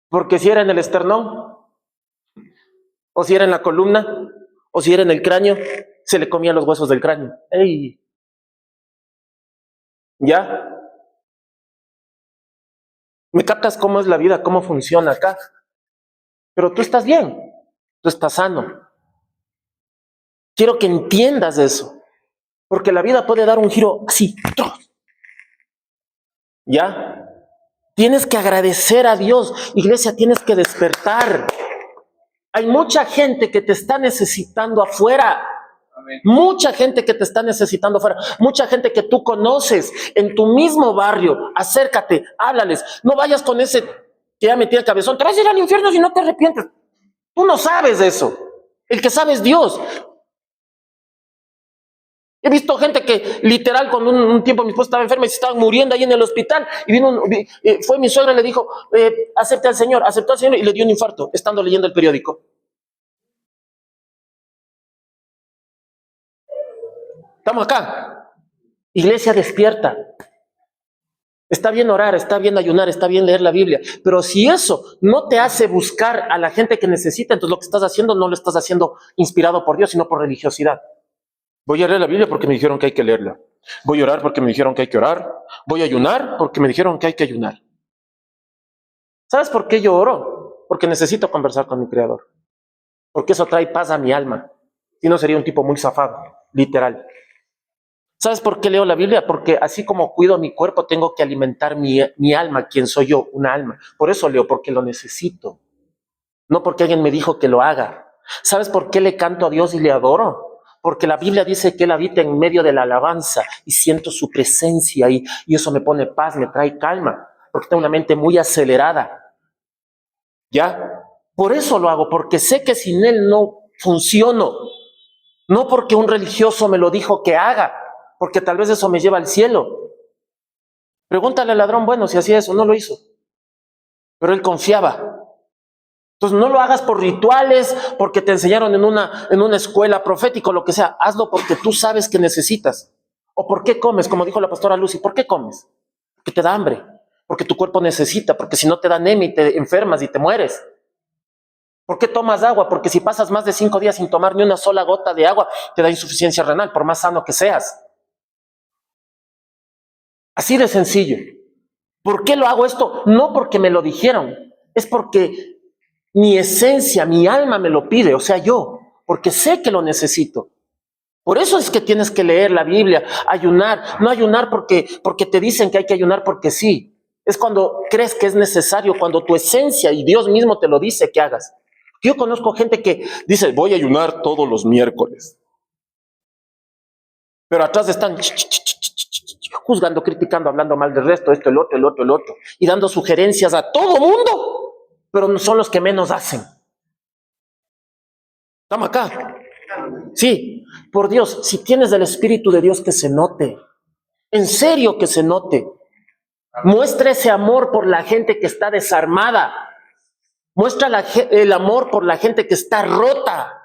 Porque si era en el esternón, o si era en la columna, o si era en el cráneo, se le comían los huesos del cráneo. ¡Ey! ¿Ya? ¿Me captas cómo es la vida, cómo funciona acá? Pero tú estás bien, tú estás sano. Quiero que entiendas eso, porque la vida puede dar un giro así. ¿Ya? Tienes que agradecer a Dios. Iglesia, tienes que despertar. Hay mucha gente que te está necesitando afuera. Amén. Mucha gente que te está necesitando afuera. Mucha gente que tú conoces en tu mismo barrio. Acércate, háblales. No vayas con ese que ya metí el cabezón, te vas a ir al infierno si no te arrepientes. Tú no sabes eso. El que sabe es Dios. He visto gente que literal con un tiempo mi esposa estaba enferma y se estaban muriendo ahí en el hospital y fue mi suegra y le dijo, acepte al Señor, aceptó al Señor y le dio un infarto estando leyendo el periódico. Estamos acá. Iglesia despierta. Está bien orar, está bien ayunar, está bien leer la Biblia, pero si eso no te hace buscar a la gente que necesita, entonces lo que estás haciendo no lo estás haciendo inspirado por Dios, sino por religiosidad. Voy a leer la Biblia porque me dijeron que hay que leerla. Voy a orar porque me dijeron que hay que orar. Voy a ayunar porque me dijeron que hay que ayunar. ¿Sabes por qué yo oro? Porque necesito conversar con mi Creador. Porque eso trae paz a mi alma. Si no, sería un tipo muy zafado, literal. ¿Sabes por qué leo la Biblia? Porque así como cuido mi cuerpo, tengo que alimentar mi alma. ¿Quién soy yo? Una alma. Por eso leo, porque lo necesito. No porque alguien me dijo que lo haga. ¿Sabes por qué le canto a Dios y le adoro? Porque la Biblia dice que Él habita en medio de la alabanza y siento su presencia ahí. Y eso me pone paz, me trae calma. Porque tengo una mente muy acelerada. ¿Ya? Por eso lo hago, porque sé que sin Él no funciono. No porque un religioso me lo dijo que haga, porque tal vez eso me lleva al cielo. Pregúntale al ladrón, bueno, si hacía eso, no lo hizo. Pero él confiaba. Entonces no lo hagas por rituales, porque te enseñaron en una escuela profética o lo que sea. Hazlo porque tú sabes que necesitas. ¿O por qué comes? Como dijo la pastora Lucy, ¿por qué comes? Porque te da hambre, porque tu cuerpo necesita, porque si no te da anemia y te enfermas y te mueres. ¿Por qué tomas agua? Porque si pasas más de 5 días sin tomar ni una sola gota de agua, te da insuficiencia renal, por más sano que seas. Así de sencillo. ¿Por qué lo hago esto? No porque me lo dijeron, es porque mi esencia, mi alma me lo pide, o sea, yo, porque sé que lo necesito. Por eso es que tienes que leer la Biblia, ayunar, no ayunar porque te dicen que hay que ayunar porque sí. Es cuando crees que es necesario, cuando tu esencia y Dios mismo te lo dice que hagas. Yo conozco gente que dice, voy a ayunar todos los miércoles. Pero atrás están juzgando, criticando, hablando mal del resto, esto, el otro, el otro, el otro. Y dando sugerencias a todo mundo, pero no son los que menos hacen. ¿Estamos acá? Sí, por Dios, si tienes el Espíritu de Dios, que se note. En serio que se note. Muestra ese amor por la gente que está desarmada. Muestra el amor por la gente que está rota.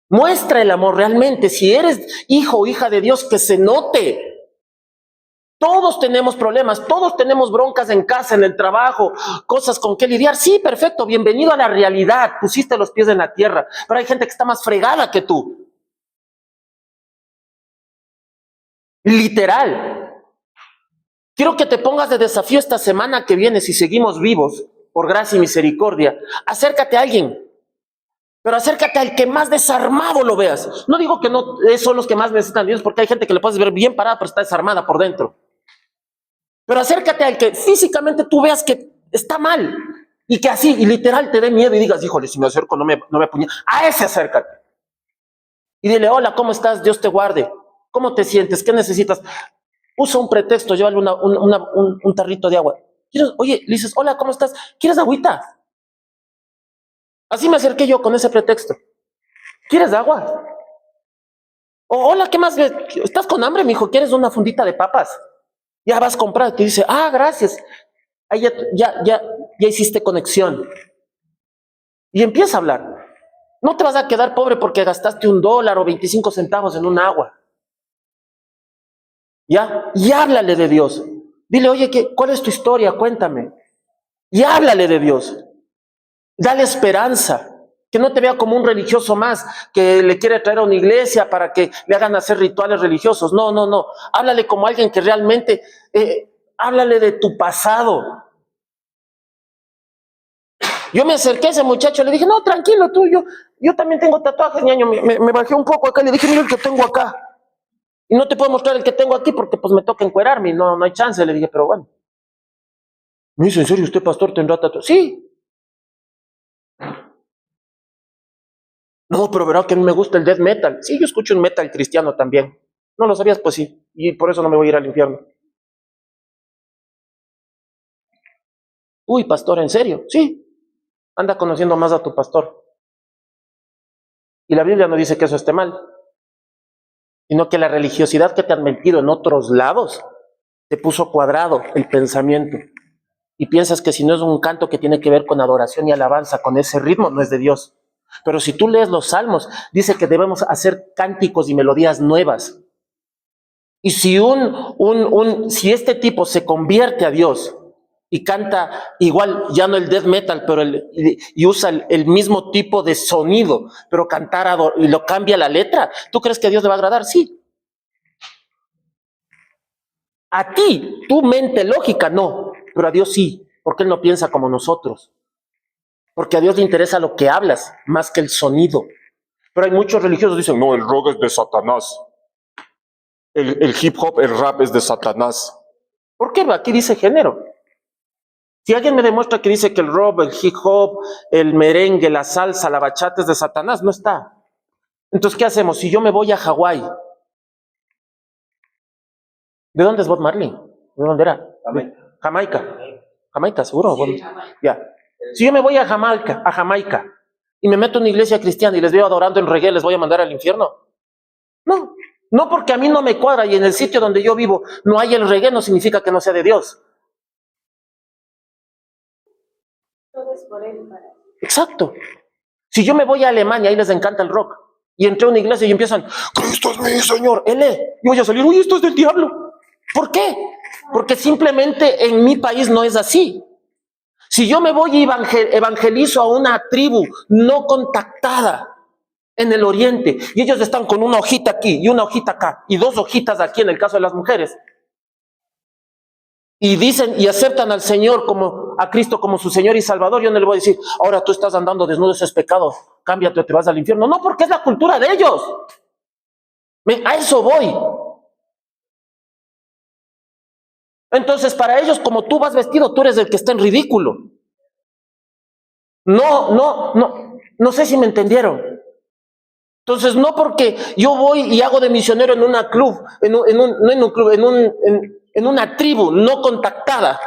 Muestra el amor realmente. Si eres hijo o hija de Dios, que se note. Todos tenemos problemas, todos tenemos broncas en casa, en el trabajo, cosas con que lidiar. Sí, perfecto, bienvenido a la realidad. Pusiste los pies en la tierra. Pero hay gente que está más fregada que tú. Literal. Quiero que te pongas de desafío esta semana que viene, si seguimos vivos, por gracia y misericordia. Acércate a alguien. Pero acércate al que más desarmado lo veas. No digo que no son los que más necesitan a Dios, porque hay gente que le puedes ver bien parada, pero está desarmada por dentro. Pero acércate al que físicamente tú veas que está mal. Y que así, y literal, te dé miedo y digas, híjole, si me acerco no me apuñala. A ese acércate. Y dile, hola, ¿cómo estás? Dios te guarde. ¿Cómo te sientes? ¿Qué necesitas? Usa un pretexto, llévale un tarrito de agua. Oye, le dices, hola, ¿cómo estás? ¿Quieres agüita? Así me acerqué yo con ese pretexto. ¿Quieres agua? O, hola, ¿qué más? ¿Estás con hambre, mijo? ¿Quieres una fundita de papas? Ya vas a comprar. Te dice, gracias. Ahí ya hiciste conexión. Y empieza a hablar. No te vas a quedar pobre porque gastaste $1 o 25 centavos en un agua. ¿Ya? Y háblale de Dios. Dile, oye, ¿cuál es tu historia? Cuéntame. Y háblale de Dios. Dale esperanza. Que no te vea como un religioso más que le quiere traer a una iglesia para que le hagan hacer rituales religiosos. No. Háblale como alguien que realmente, háblale de tu pasado. Yo me acerqué a ese muchacho, le dije, no, tranquilo tú, yo también tengo tatuajes, ñaño. Me bajé un poco acá, le dije, mira el que tengo acá. Y no te puedo mostrar el que tengo aquí porque pues me toca encuerarme, no hay chance, le dije, pero bueno. Me dice, ¿en serio usted, pastor, tendrá tatuajes? Sí. No, pero verá que a mí me gusta el death metal. Sí, yo escucho un metal cristiano también. ¿No lo sabías? Pues sí. Y por eso no me voy a ir al infierno. Uy, pastor, ¿en serio? Sí. Anda conociendo más a tu pastor. Y la Biblia no dice que eso esté mal, sino que la religiosidad que te han metido en otros lados te puso cuadrado el pensamiento. Y piensas que si no es un canto que tiene que ver con adoración y alabanza, con ese ritmo, no es de Dios. Pero si tú lees los salmos, dice que debemos hacer cánticos y melodías nuevas. Y si si este tipo se convierte a Dios y canta igual, ya no el death metal, pero y usa el mismo tipo de sonido, pero cantar y lo cambia la letra, ¿tú crees que a Dios le va a agradar? Sí. A ti, tu mente lógica, no, pero a Dios sí, porque Él no piensa como nosotros. Porque a Dios le interesa lo que hablas, más que el sonido. Pero hay muchos religiosos que dicen, no, el rock es de Satanás. El hip hop, el rap es de Satanás. ¿Por qué? Aquí dice género. Si alguien me demuestra que dice que el rock, el hip hop, el merengue, la salsa, la bachata es de Satanás, no está. Entonces, ¿qué hacemos? Si yo me voy a Hawái, ¿de dónde es Bob Marley? ¿De dónde era? Jamaica. Jamaica, seguro. Sí, Bueno, Jamaica. ya. Si yo me voy a Jamaica, y me meto en una iglesia cristiana y les veo adorando en reggae, ¿les voy a mandar al infierno? No, no, porque a mí no me cuadra y en el sitio donde yo vivo no hay el reggae, no significa que no sea de Dios. Todo es por él, para. Exacto. Si yo me voy a Alemania, ahí les encanta el rock, y entré a una iglesia y empiezan, Cristo es mi Señor, Él es, y voy a salir, uy, esto es del diablo. ¿Por qué? Porque simplemente en mi país no es así. Si yo me voy y evangelizo a una tribu no contactada en el oriente, y ellos están con una hojita aquí y una hojita acá, y dos hojitas aquí en el caso de las mujeres, y dicen y aceptan al Señor a Cristo como su Señor y Salvador, yo no le voy a decir, ahora tú estás andando desnudo, eso es pecado, cámbiate o te vas al infierno. No, porque es la cultura de ellos. A eso voy. Entonces, para ellos, como tú vas vestido, tú eres el que está en ridículo. No sé si me entendieron. Entonces, no porque yo voy y hago de misionero en una club, en una tribu no contactada,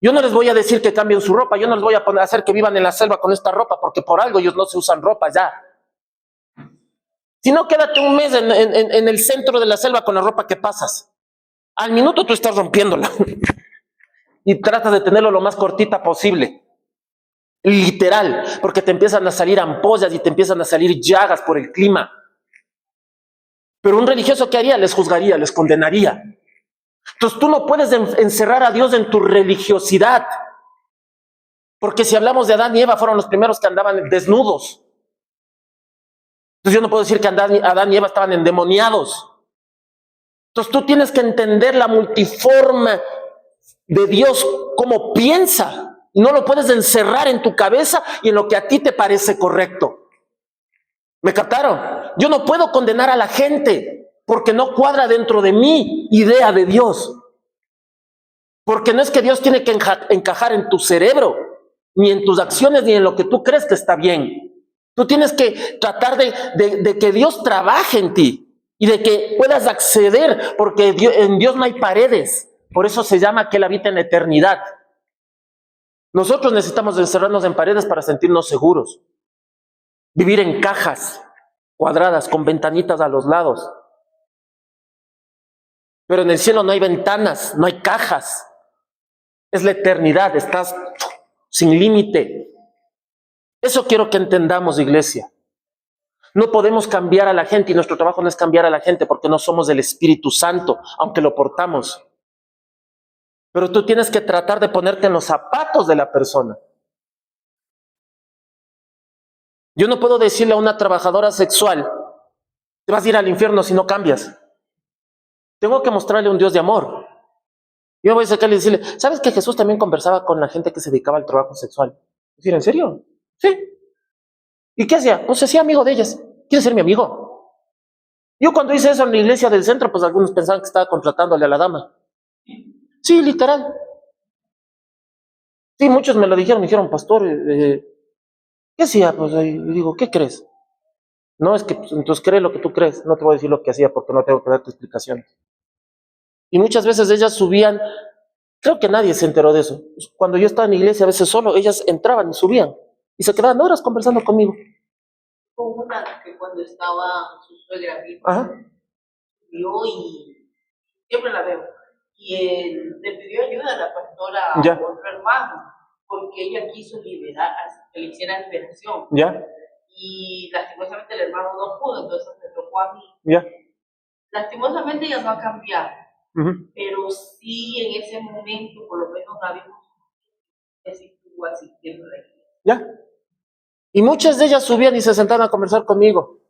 yo no les voy a decir que cambien su ropa, yo no les voy a hacer que vivan en la selva con esta ropa, porque por algo ellos no se usan ropa ya. Si no, quédate un mes en el centro de la selva con la ropa que pasas. Al minuto tú estás rompiéndola. Y tratas de tenerlo lo más cortita posible. Literal, porque te empiezan a salir ampollas y te empiezan a salir llagas por el clima. Pero un religioso, ¿qué haría? Les juzgaría, les condenaría. Entonces tú no puedes encerrar a Dios en tu religiosidad. Porque si hablamos de Adán y Eva, fueron los primeros que andaban desnudos. Entonces yo no puedo decir que Adán y Eva estaban endemoniados. Entonces tú tienes que entender la multiforme de Dios, cómo piensa. Y no lo puedes encerrar en tu cabeza y en lo que a ti te parece correcto. ¿Me captaron? Yo no puedo condenar a la gente porque no cuadra dentro de mi idea de Dios. Porque no es que Dios tiene que encajar en tu cerebro, ni en tus acciones, ni en lo que tú crees que está bien. Tú tienes que tratar de que Dios trabaje en ti y de que puedas acceder, porque en Dios no hay paredes. Por eso se llama que Él habita en la eternidad. Nosotros necesitamos encerrarnos en paredes para sentirnos seguros. Vivir en cajas cuadradas con ventanitas a los lados. Pero en el cielo no hay ventanas, no hay cajas. Es la eternidad, estás sin límite. Eso quiero que entendamos, iglesia. No podemos cambiar a la gente y nuestro trabajo no es cambiar a la gente porque no somos del Espíritu Santo, aunque lo portamos. Pero tú tienes que tratar de ponerte en los zapatos de la persona. Yo no puedo decirle a una trabajadora sexual, te vas a ir al infierno si no cambias. Tengo que mostrarle un Dios de amor. Yo voy a sacarle y decirle, ¿sabes que Jesús también conversaba con la gente que se dedicaba al trabajo sexual? Decir, ¿en serio? Sí. ¿Y qué hacía? Pues se hacía amigo de ellas. ¿Quieres ser mi amigo? Yo cuando hice eso en la iglesia del centro, pues algunos pensaban que estaba contratándole a la dama. Sí, literal. Sí, muchos me lo dijeron, pastor, ¿qué hacía? Pues y digo, ¿qué crees? No, es que pues, entonces cree lo que tú crees. No te voy a decir lo que hacía porque no tengo que darte explicaciones. Y muchas veces ellas subían Creo que nadie se enteró de eso. Cuando yo estaba en la iglesia, a veces solo, ellas entraban y subían y se quedaban horas conversando conmigo. Hubo una que cuando estaba su suegra viva, Ajá. vio y siempre la veo. Y él le pidió ayuda a la pastora, Ya. a otro hermano, porque ella quiso liberar, que le hiciera liberación. ¿Ya? Y lastimosamente el hermano no pudo, entonces me tocó a mí. ¿Ya? Lastimosamente ella no ha cambiado, Ujú. pero sí en ese momento, por lo menos la vimos, que sí estuvo asistiendo a la iglesia. ¿Ya? Y muchas de ellas subían y se sentaban a conversar conmigo.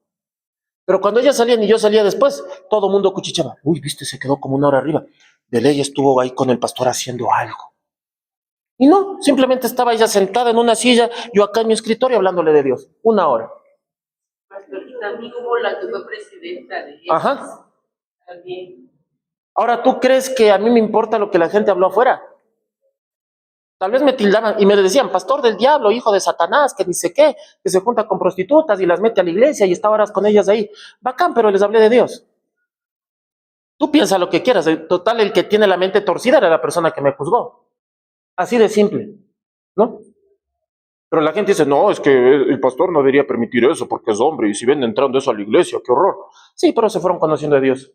Pero cuando ellas salían y yo salía después, todo el mundo cuchicheaba. Uy, viste, se quedó como una hora arriba. De ley estuvo ahí con el pastor haciendo algo. Y no, simplemente estaba ella sentada en una silla, yo acá en mi escritorio hablándole de Dios. 1 hora. Pastorita, también hubo la que fue presidenta de ellos. Ajá. También. Ahora, ¿tú crees que a mí me importa lo que la gente habló afuera? Tal vez me tildaban y me decían, pastor del diablo, hijo de Satanás, que dice qué, que se junta con prostitutas y las mete a la iglesia y está horas con ellas ahí. Bacán, pero les hablé de Dios. Tú piensa lo que quieras. Total, el que tiene la mente torcida era la persona que me juzgó. Así de simple, ¿no? Pero la gente dice, no, es que el pastor no debería permitir eso porque es hombre y si ven entrando eso a la iglesia, qué horror. Sí, pero se fueron conociendo a Dios.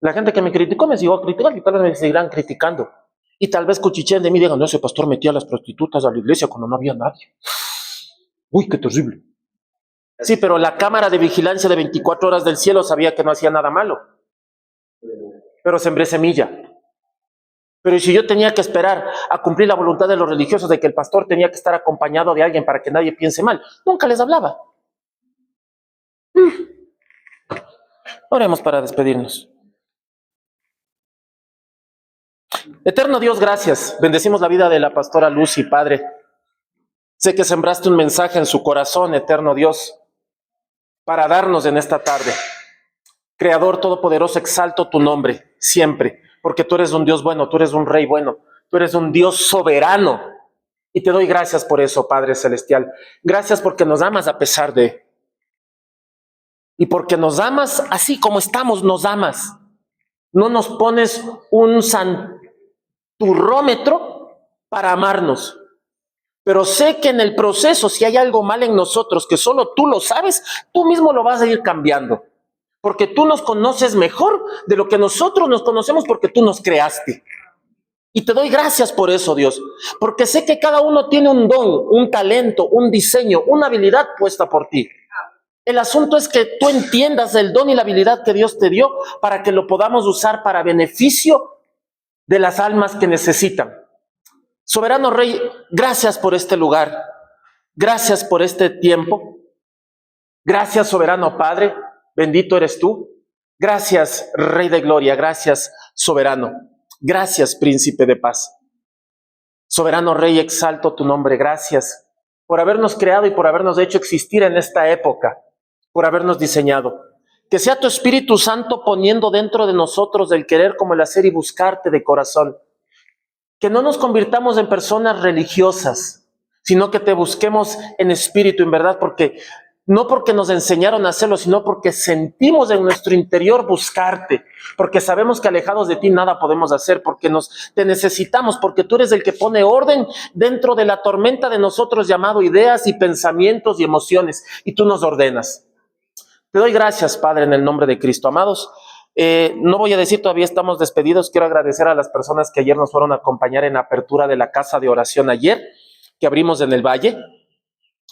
La gente que me criticó me siguió criticando y tal vez me seguirán criticando. Y tal vez cuchicheen de mí y digan, no, ese pastor metía a las prostitutas a la iglesia cuando no había nadie. Uy, qué terrible. Sí, pero la cámara de vigilancia de 24 horas del cielo sabía que no hacía nada malo. Pero sembré semilla. Pero si yo tenía que esperar a cumplir la voluntad de los religiosos de que el pastor tenía que estar acompañado de alguien para que nadie piense mal, nunca les hablaba. Oremos para despedirnos. Eterno Dios, gracias. Bendecimos la vida de la pastora Lucy, Padre. Sé que sembraste un mensaje en su corazón, eterno Dios, para darnos en esta tarde. Creador Todopoderoso, exalto tu nombre siempre, porque tú eres un Dios bueno, tú eres un Rey bueno, tú eres un Dios soberano. Y te doy gracias por eso, Padre Celestial. Gracias porque nos amas a pesar de. Y porque nos amas así como estamos, nos amas. No nos pones un santurrómetro para amarnos. Pero sé que en el proceso, si hay algo mal en nosotros, que solo tú lo sabes, tú mismo lo vas a ir cambiando. Porque tú nos conoces mejor de lo que nosotros nos conocemos porque tú nos creaste. Y te doy gracias por eso, Dios. Porque sé que cada uno tiene un don, un talento, un diseño, una habilidad puesta por ti. El asunto es que tú entiendas el don y la habilidad que Dios te dio para que lo podamos usar para beneficio de las almas que necesitan. Soberano Rey, gracias por este lugar. Gracias por este tiempo. Gracias, Soberano Padre. Bendito eres tú. Gracias, Rey de Gloria. Gracias, Soberano. Gracias, Príncipe de Paz. Soberano Rey, exalto tu nombre. Gracias por habernos creado y por habernos hecho existir en esta época, por habernos diseñado. Que sea tu Espíritu Santo poniendo dentro de nosotros el querer como el hacer y buscarte de corazón. Que no nos convirtamos en personas religiosas, sino que te busquemos en espíritu, en verdad, porque no porque nos enseñaron a hacerlo, sino porque sentimos en nuestro interior buscarte, porque sabemos que alejados de ti nada podemos hacer, porque te necesitamos, porque tú eres el que pone orden dentro de la tormenta de nosotros llamado ideas y pensamientos y emociones, y tú nos ordenas. Te doy gracias, Padre, en el nombre de Cristo. Amados, no voy a decir todavía estamos despedidos. Quiero agradecer a las personas que ayer nos fueron a acompañar en la apertura de la casa de oración ayer, que abrimos en el Valle.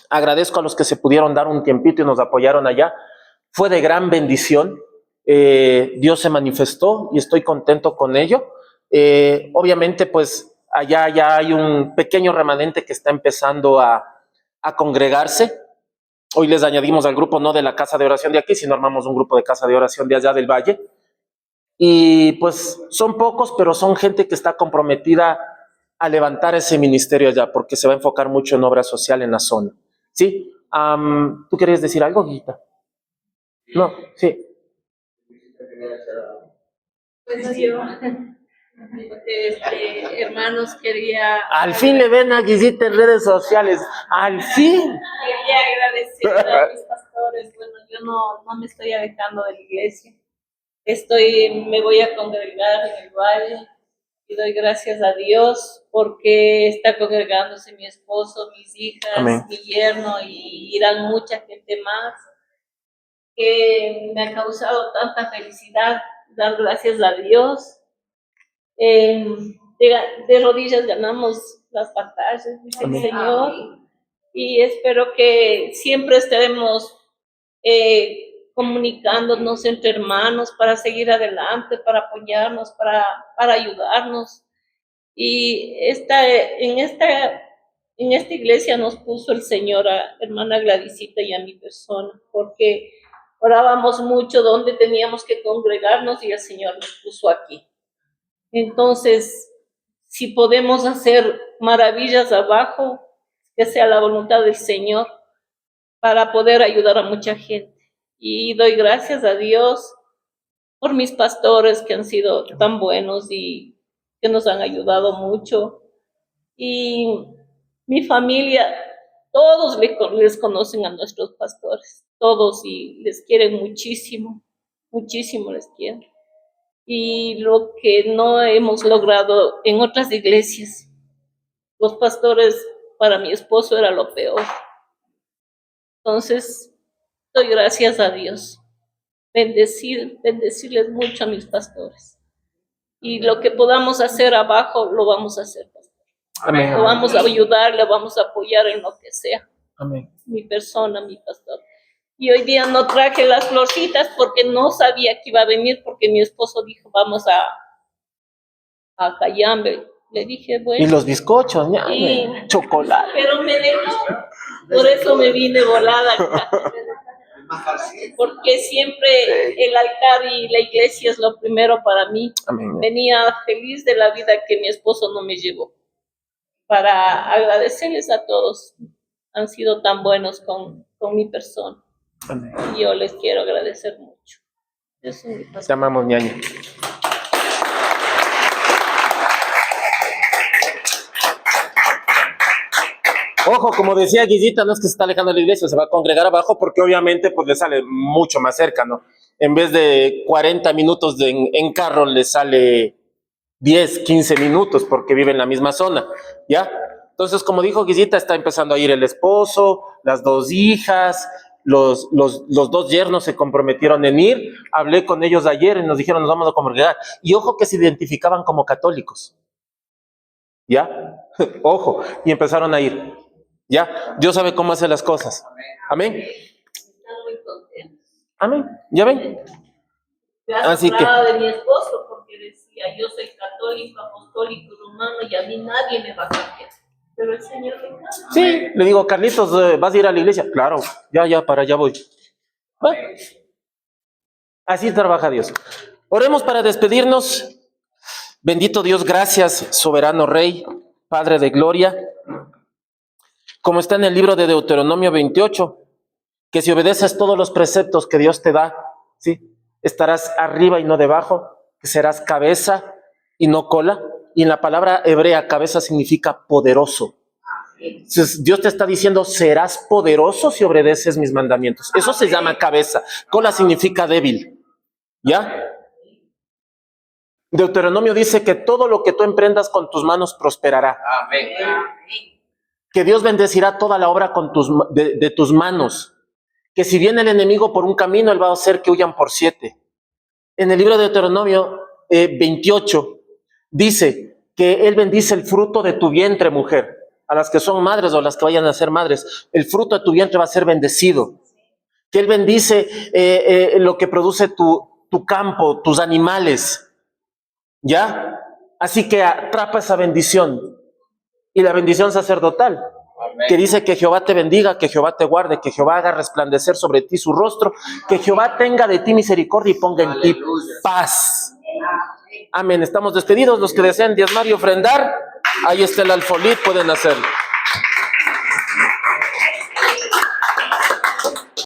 Agradezco a los que se pudieron dar un tiempito y nos apoyaron allá. Fue de gran bendición. Dios se manifestó y estoy contento con ello. Obviamente, pues allá ya hay un pequeño remanente que está empezando a congregarse. Hoy les añadimos al grupo no de la casa de oración de aquí, sino armamos un grupo de casa de oración de allá del Valle. Y pues son pocos, pero son gente que está comprometida a levantar ese ministerio allá, porque se va a enfocar mucho en obra social en la zona. ¿Sí? ¿Tú querías decir algo, Guita? No, sí. Pues yo, hermanos, quería... Al fin le ven a Guisita en redes sociales. ¡Al fin! Quería agradecer a mis pastores. Bueno, yo no me estoy alejando de la iglesia. Me voy a congregar en el Valle. Y doy gracias a Dios porque está congregándose mi esposo, mis hijas, Amén. mi yerno y irán mucha gente más, que me ha causado tanta felicidad. Dar gracias a Dios. De rodillas ganamos las batallas, dice el Señor. Y espero que siempre estaremos comunicándonos entre hermanos para seguir adelante, para apoyarnos, para ayudarnos. Y en esta iglesia nos puso el Señor a hermana Gladysita y a mi persona, porque orábamos mucho donde teníamos que congregarnos y el Señor nos puso aquí. Entonces, si podemos hacer maravillas abajo, que sea la voluntad del Señor para poder ayudar a mucha gente. Y doy gracias a Dios por mis pastores que han sido tan buenos y que nos han ayudado mucho. Y mi familia, todos les conocen a nuestros pastores, todos, y les quieren muchísimo, muchísimo les quieren. Y lo que no hemos logrado en otras iglesias, los pastores para mi esposo era lo peor. Entonces, doy gracias a Dios, bendecirles mucho a mis pastores. Y lo que podamos hacer abajo, lo vamos a hacer, pastor. Amén. Lo vamos a ayudar, le vamos a apoyar en lo que sea. Amén. Mi persona, mi pastor. Y hoy día no traje las florcitas porque no sabía que iba a venir, porque mi esposo dijo, vamos a Cayambe. Le dije, bueno. Y los bizcochos, chocolate. Pero me dejó, por eso me vine volada acá. Porque siempre el altar y la iglesia es lo primero para mí. Amén. Venía feliz de la vida que mi esposo no me llevó. Para agradecerles a todos. Han sido tan buenos con mi persona. Amén. Y yo les quiero agradecer mucho. Eso es mi pastor. Te amamos, ñaña. Ojo, como decía Guillita, no es que se está alejando de la iglesia, se va a congregar abajo porque obviamente pues le sale mucho más cerca, ¿no? En vez de 40 minutos en carro, le sale 10, 15 minutos porque vive en la misma zona, ¿ya? Entonces, como dijo Guillita, está empezando a ir el esposo, las dos hijas, los dos yernos se comprometieron en ir. Hablé con ellos ayer y nos dijeron, nos vamos a congregar. Y ojo que se identificaban como católicos, ¿ya? Ojo, y empezaron a ir. ¿Ya? Dios sabe cómo hacer las cosas. Amén. Están muy contentos. Amén. ¿Ya ven? Así que de mi esposo, porque decía, yo soy católico, apostólico, romano, y a mí nadie me va a cambiar. Pero el Señor me cambia. Sí, le digo, Carlitos, ¿vas a ir a la iglesia? Claro, ya, para allá voy. ¿Va? Así trabaja Dios. Oremos para despedirnos. Bendito Dios, gracias, soberano Rey, Padre de gloria. Como está en el libro de Deuteronomio 28, que si obedeces todos los preceptos que Dios te da, ¿sí?, estarás arriba y no debajo, que serás cabeza y no cola. Y en la palabra hebrea, cabeza significa poderoso. Entonces, Dios te está diciendo, serás poderoso si obedeces mis mandamientos. Eso se llama cabeza. Cola significa débil. ¿Ya? Deuteronomio dice que todo lo que tú emprendas con tus manos prosperará. Amén. Que Dios bendecirá toda la obra de tus manos. Que si viene el enemigo por un camino, él va a hacer que huyan por 7. En el libro de Deuteronomio 28 dice que él bendice el fruto de tu vientre, mujer. A las que son madres o las que vayan a ser madres, el fruto de tu vientre va a ser bendecido. Que él bendice lo que produce tu campo, tus animales. ¿Ya? Así que atrapa esa bendición. Y la bendición sacerdotal, amén, que dice que Jehová te bendiga, que Jehová te guarde, que Jehová haga resplandecer sobre ti su rostro, que Jehová tenga de ti misericordia y ponga en ti paz. Amén. Estamos despedidos. Los que desean diezmar y ofrendar, ahí está el alfolí, pueden hacerlo.